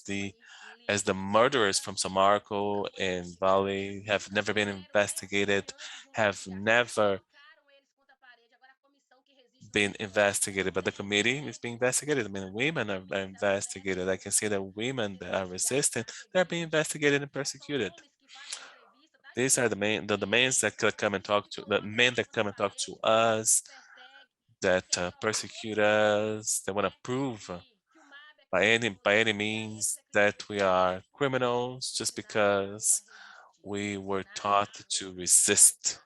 the murderers from Samarco Então, and esses Bali que have never been fizeram, né, investigated, antes de have investigar, never colocaram eles contra a parede. Agora a comissão que resiste no been território investigated, but the tem que committee is fazer being isso, investigated. I mean, women are dar certo, investigated. I can see that women ser that are investigados, resistant, they're being perseguidos. investigated and Não são persecuted. homens que fazem entrevista, tá, These gente? are the men that could come and talk to the São homens men que vão that contra come a and talk to parede, que nos us, perseguem, que that querem persecute homens, us, that want to né, prove que o MAB é criminoso, by any para eles means é that criminoso we também. are criminals E just eles aprendem a because resistir. we were Nada taught mais to justo do que resist. lutar.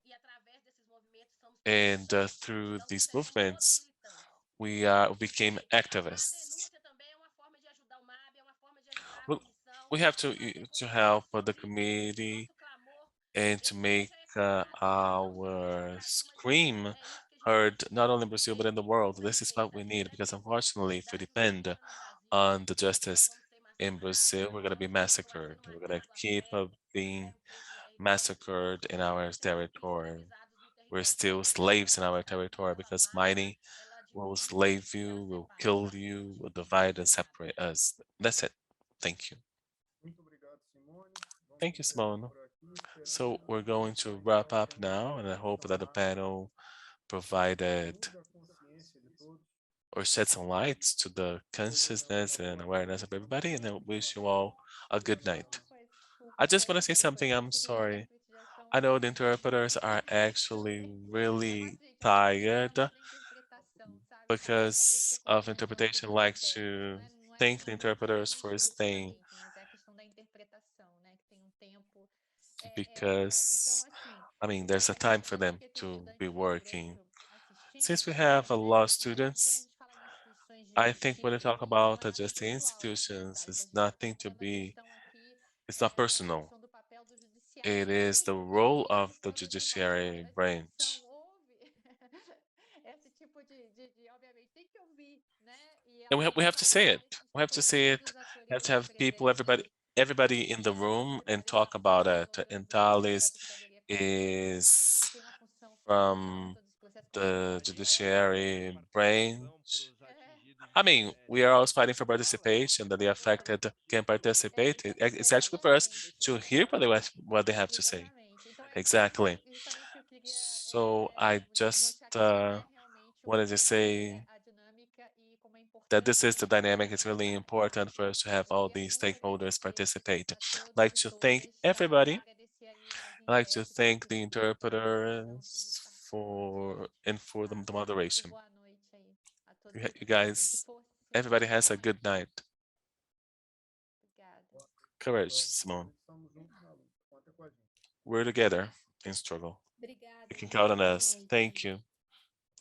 E através desses movimentos somos And perseguidos. through Então, these sejamos todos movements, militantes. we became A activists. denúncia também é uma forma de ajudar o MAB, é uma forma de ajudar a We comissão we have a fazer com to que help the o committee nosso clamor and to make seja ecoado, não somente no our Brasil, mas no mundo. scream É isso que a gente heard not precisa. only in Brazil but Esse in the que é o world. This is presente what da we need vida because unfortunately, if we da depend justiça no Brasil. on the Nós justice vamos ser in massacrados, Brazil, we're going to be vamos continuar massacred. sendo We're going to marcados a keep pé, being massacred in escravizados our territory. escravizados no We're território still porque slaves in a our territory exploração da because mata, mining ela will divide slave e ela you, will separa. kill you, will divide and separate us. That's it. Thank you. Thank you, Simone. So we're going to wrap up now, and I hope that the panel provided or shed some lights to the consciousness and awareness of everybody, and I wish you all a good night. I just want to say something. I'm sorry. I know the interpreters are actually really tired because of interpretation. Like to thank the interpreters for staying because I mean there's a time for them to be working. Since we have a lot of students, I think when we talk about adjusting institutions, it's nothing to be, it's not personal. It is the role of the judiciary branch. And we have to say it. We have to say it. We have to have people, everybody in the room and talk about it. And Thales is from the judiciary branch. I mean, we are always fighting for participation, that the affected can participate. It's actually for us to hear what they have to say. Exactly. So I just wanted to say that this is the dynamic. It's really important for us to have all these stakeholders participate. I'd like to thank everybody. I'd like to thank the interpreters for the moderation. You guys, everybody has a good night. Courage, Simone. We're together in struggle. You Obrigada, can gente. count on Boa us. noite. Thank you.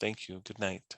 Thank you. Good night.